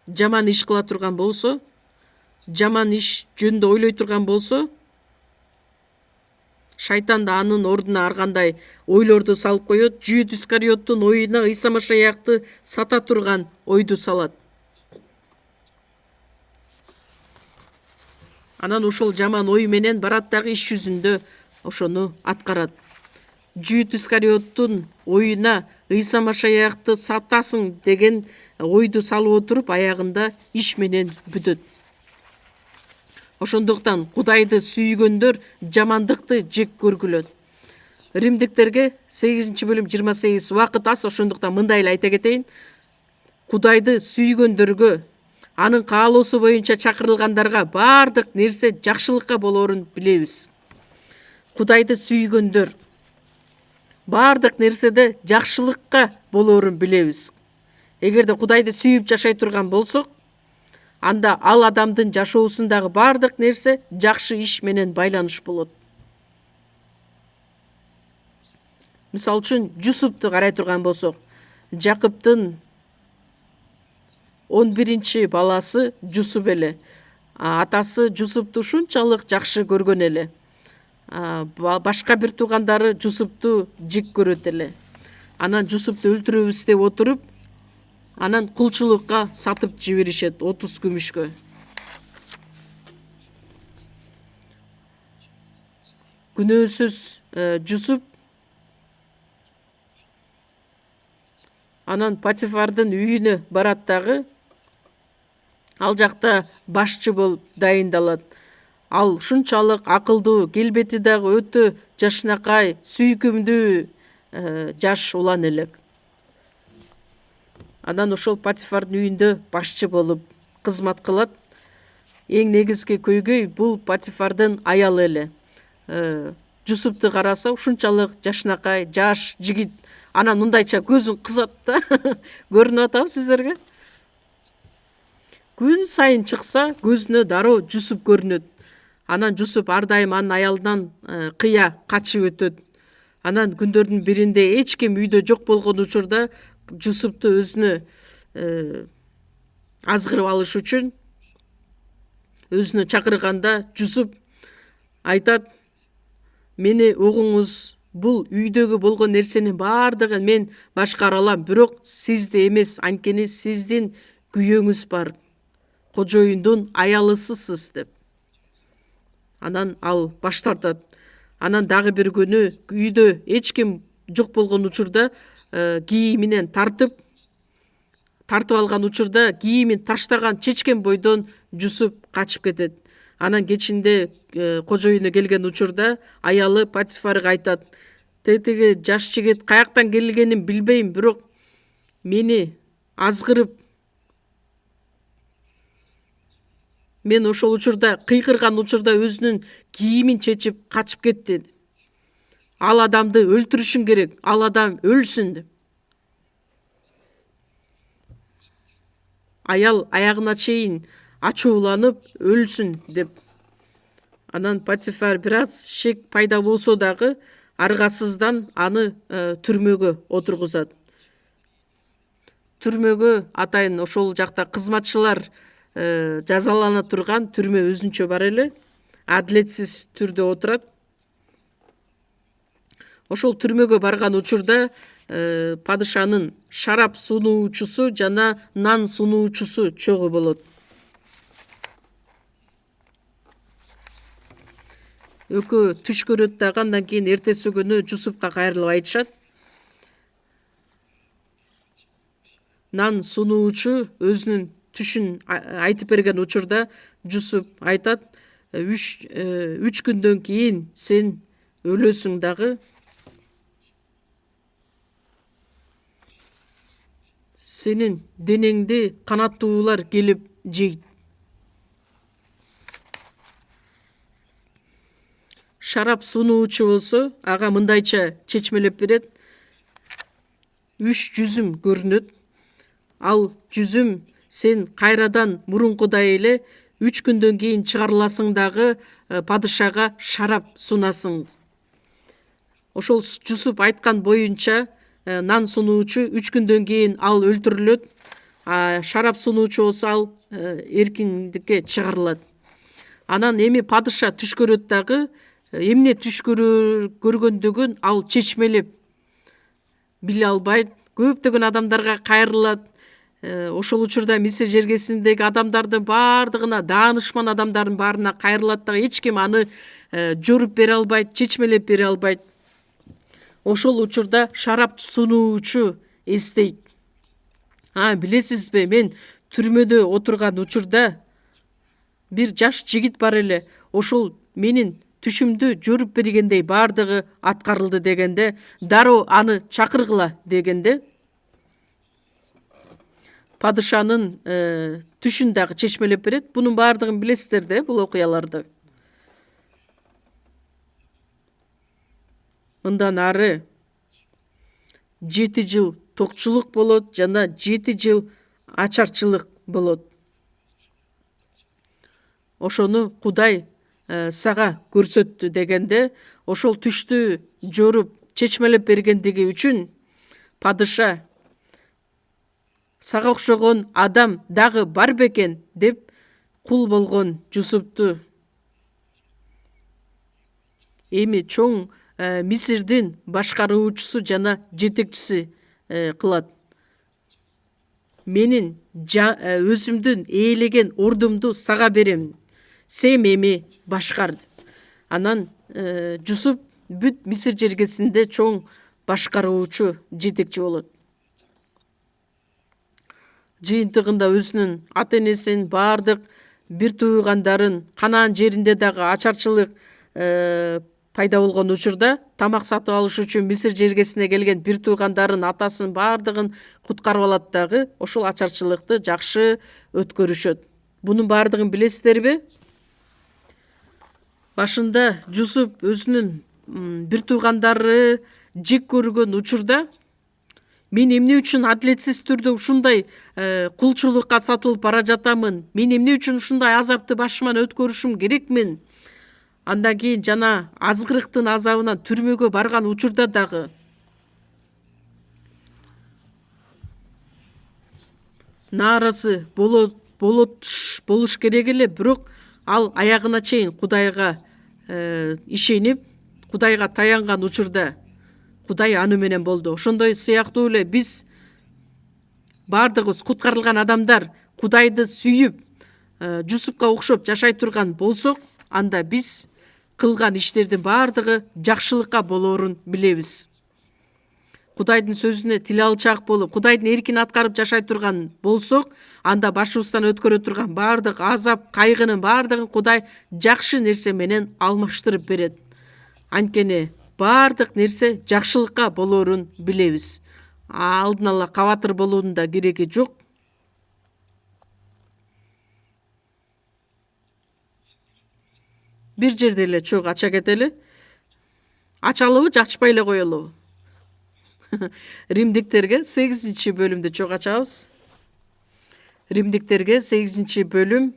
жаман иш кыла турган болсо, жаман иш жөнүндө ойлой турган болсо, шайтан да анын ордуна ар кандай ойлорду салып коет. Жүйүт Искариоттун оюна Ыйса Машаякты сата турган ойду салат. Анан ошол жаман ой менен барат дагы иш жүзүндө ошону аткарат. Жүйүт Искариоттун оюна Ыйса Машаякты сатасың деген ойду салып отуруп, аягында иш менен бүтөт. Ошондуктан Кудайды сүйгөндөр жамандыкты жек көргүлөт. Римдиктерге 8-бөлүм 28 убакыт аз, ошондуктан мындай эле айта кетейин. Кудайды сүйгөндөргө, анын каалоосу боюнча чакырылгандарга баардык нерсе жакшылыкка болоорун билебиз. Кудайды сүйгөндөр баардык нерседе жакшылыкка болоорун билебиз. Эгерде Кудайды сүйүп жашай турган болсок, анда ал адамдын жашоосундагы баардык нерсе жакшы иш менен байланыш болот. Мисалы үчүн Жусупту карай турган болсок, Жакыптын 11 баласы Жусуп эле. Атасы Жусупту ушунчалык жакшы көргөн эле. Башка бир туугандары Жусупту жек көрөт эле. Анан Жусупту өлтүрөбүз деп отуруп, анан кулчулукка сатып жиберишет 30 күмүшкө. Күнөөсүз Жусуп анан Патифардын үйүнө барат дагы, ал жакта башчы болуп дайындалат. Ал ушунчалык акылдуу, келбети дагы өтө жашнакай, сүйкүмдүү жаш улан элек. Анан ошол Патифардын үйүндө башчы болуп кызмат кылат. Эң негизги көйгөй бул Патифардын аялы эле. Жусупту караса ушунчалык жашнакай, жаш жигит, анан мындайча көзүн кызат да. Көрүнүп атабы сиздерге? Күн сайын чыкса, көзүнө дароо Жусуп көрүнөт. Анан Жусуп ар дайым анын аялынан кыя качып өтөт. Анан күндөрдүн биринде эч ким үйдө жок болгон учурда Жусупту өзүнө азгырып алыш үчүн өзүнө чакырганда Жусуп айтат: мени угуңуз, бул үйдөгү болгон нерсенин баардыгын мен башкара алам, бирок сизди эмес, анткени сиздин күйөөңүз бар, кожоюндун аялысысыз деп. Анан ал баш тартат. Анан дагы бир күнү үйдө эч ким жок болгон учурда кийиминен тартып алган учурда кийимин таштаган чечкен бойдон Жусуп качып кетет. Анан кечинде кожоюну келген учурда аялы Патифарга айтат: тиги жаш жигит каяктан келгенин билбейм, бирок мени азгырып, мен ошол учурда кыйкырган учурда өзүнүн кийимин чечип качып кетти. Ал адамды өлтүрүшүң керек, ал адам өлсүн деп. Аял аягына чейин ачууланып өлсүн деп. Анан Патифар бир аз шек пайда болсо дагы аргасыздан аны түрмөгө отургузат. Түрмөгө атайын ошол жакта кызматчылар жазалана турган түрмө өзүнчө бар эле, адилетсиз түрдө отурат. Ошол түрмөгө барган учурда падышанын шарап сунуучусу жана нан сунуучусу чогуу болот. Экөө түш көрөт дагы, андан кийин эртеси күнү Жусупка кайрылып айтышат: нан сунуучу өзүнүн түшүн айтып берген учурда Жусуп айтат: 3 күндөн кийин сен өлөсүң дагы, сенин денеңди канаттуулар келип жейт. Шарап сунуучу болсо ага мындайча чечмелеп берет: 3 жүзүм көрүнөт. Ал жүзүм сен кайрадан мурункудай эле 3 күндөн кийин чыгарыласың дагы падышага шарап сунасың. Ошол Жусуп айткан боюнча нан сунуучу 3 күндөн кийин ал өлтүрүлөт, шарап сунуучу болсо ал эркиндикке чыгарылат. Анан эми падыша түш көрөт дагы, эмне түш көргөндүгүн ал чечмелеп биле албайт. Көптөгөн адамдарга кайрылат. Ошол учурда Мисир жергесиндеги адамдардын баардыгына, даанышман адамдардын баарына кайрылат дагы эч ким аны жоруп бере албайт, чечмелеп бере албайт. Ошол учурда шарап сунуучу эстейт: билесизби, мен түрмөдө отурган учурда бир жаш жигит бар эле, ошол менин түшүмдү жоруп бергендей баардыгы аткарылды дегенде, дароо аны чакыргыла дегенде, падышанын түшүн дагы чечмелеп берет. Бунун баардыгын билесиздер да, бул окуяларды. Мындан ары 7 жыл токчулук болот жана 7 жыл ачарчылык болот. Ошону Кудай сага көрсөттү дегенде, ошол түштү жоруп чечмелеп бергендиги үчүн падыша: сага окшогон адам дагы бар бекен деп кул болгон Жусупту эми чоң Мисирдин башкаруучусу жана жетекчиси кылат. Менин өзүмдүн ээлеген ордумду сага берем, сен эми башкар. Анан Жусуп бүт Мисир жергесинде чоң башкаруучу, жетекчи болот. Жыйынтыгында өзүнүн ата-энесин, баардык бир туугандарын, Канаан жеринде дагы ачарчылык пайда болгон учурда тамак сатып алыш үчүн Мисир жергесине келген бир туугандарын, атасын баардыгын куткарып алат дагы, ошол ачарчылыкты жакшы өткөрүшөт. Бунун баардыгын билесиздерби? Башында Жусуп өзүнүн бир туугандары жек көргөн учурда, мен эмне үчүн адилетсиз түрдө ушундай кулчулукка сатылып бара жатамын, мен эмне үчүн ушундай азапты башыман өткөрүшүм керекмин, Андан кийин жана азгырыктын азабынан түрмөгө барган учурда дагы наарасы болуш керек эле, бирок ал аягына чейин Кудайга ишенип, Кудайга таянган учурда Кудай аны менен болду. Ошондой сыяктуу эле биз бардыгыбыз куткарылган адамдар Кудайды сүйүп, Жусупка окшоп жашай турган болсок, анда биз кылган иштердин бардыгы жакшылыкка болоорун билебиз. Кудайдын сөзүнө тил алчак болуп, Кудайдын эркин аткарып жашай турган болсок, анда башыбыздан өткөрө турган бардык азап, кайгынын бардыгын Кудай жакшы нерсе менен алмаштырып берет. Анткени бардык нерсе жакшылыкка болоорун билебиз. Алдын ала кабатыр болуунун да кереги жок. Бир жерде эле чогуу ача кетели. Ачалыбы же ачпай эле коелубу? Римдиктерге 8-бөлүмдү чогуу ачабыз. Римдиктерге 8-бөлүм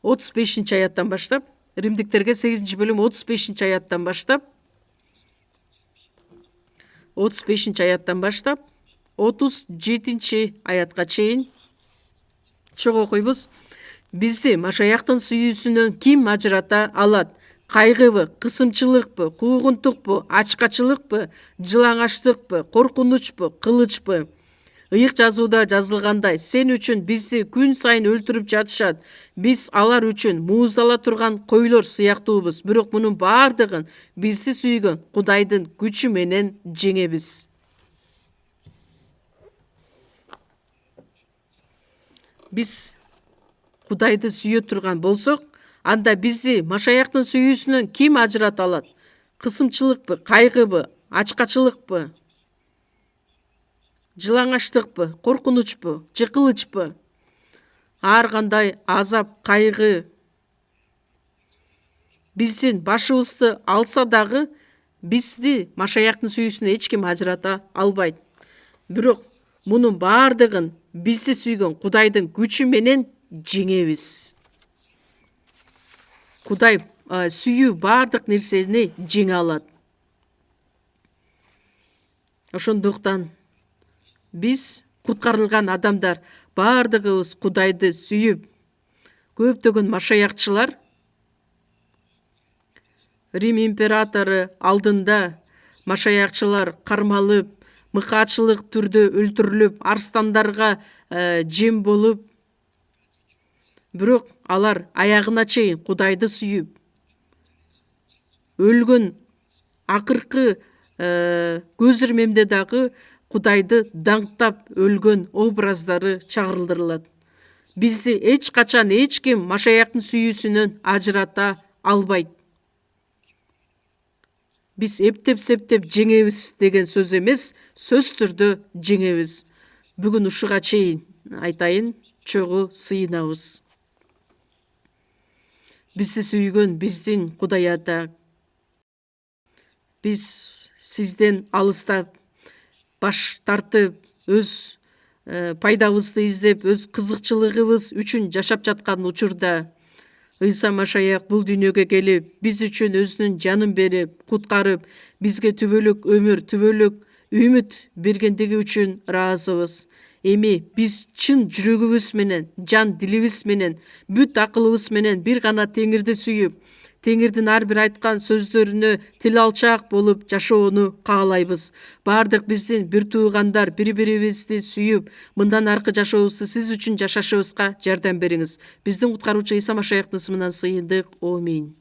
35-аяттан баштап, Римдиктерге 8-бөлүм 35-аяттан баштап, 35-аяттан баштап 37-аятка чейин чогуу окуйбуз. Бизди Машаяктын сүйүүсүнөн ким ажырата алат? Кайгыбы, кысымчылыкпы, куугунтукпу, ачкачылыкпы, жылаңачтыкпы, коркунучпу, кылычпы? Ыйык жазууда жазылгандай, сен үчүн бизди күн сайын өлтүрүп жатышат. Биз алар үчүн мууздала турган койлор сыяктуубуз. Бирок мунун бардыгын бизди сүйгөн Кудайдын күчү менен жеңебиз. Биз Кудайды сүйө турган болсок, анда бизди Машаяктын сүйүүсүнөн ким ажырата алат? Кысымчылыкпы, кайгыбы, ачкачылыкпы, жылаңачтыкпы, коркунучпу, же кылычпы? Ар кандай азап, кайгы биздин башыбызды алса дагы, бизди Машаяктын сүйүүсүнөн эч ким ажырата албайт. Бирок мунун бардыгын бизди сүйгөн Кудайдын күчү менен жеңебиз. Кудай сүйүү бардык нерсени жеңе алат. Ошондуктан биз куткарылган адамдар бардыгыбыз Кудайды сүйүп, көптөгөн машаякчылар Рим императору алдында машаякчылар кармалып, мыкаачылык түрдө өлтүрүлүп, арстандарга жем болуп, бирок алар аягына чейин Кудайды сүйүп, өлгөн акыркы көз ирмемде дагы Кудайды даңктап өлгөн образдары чагырылдырылат. Бизди эч качан эч ким Машаяктын сүйүүсүнөн ажырата албайт. Биз эптеп-септеп жеңебиз деген сөз эмес, сөз түрдө жеңебиз. Бүгүн ушуга чейин айтайын, чогуу сыйынабыз. Бизди сүйгөн биздин Кудай Ата, биз сизден алыстап, баш тартып, өз пайдабызды издеп, өз кызыкчылыгыбыз үчүн жашап жаткан учурда Ыйса Машаяк бул дүйнөгө келип, биз үчүн өзүнүн жанын берип, куткарып, бизге түбөлүк өмүр, түбөлүк үмүт бергендиги үчүн ыраазыбыз. Эми биз чын жүрөгүбүз менен, жан дилибиз менен, бүт акылыбыз менен бир гана Теңирди сүйүп, Теңирдин ар бир айткан сөздөрүнө тил алчак болуп жашоону каалайбыз. Бардык биздин бир туугандар бири-бирибизди сүйүп, мындан аркы жашообузду сиз үчүн жашашыбызга жардам бериңиз. Биздин куткаруучу Ыйса Машаяктын ысымынан сыйындык. Аминь.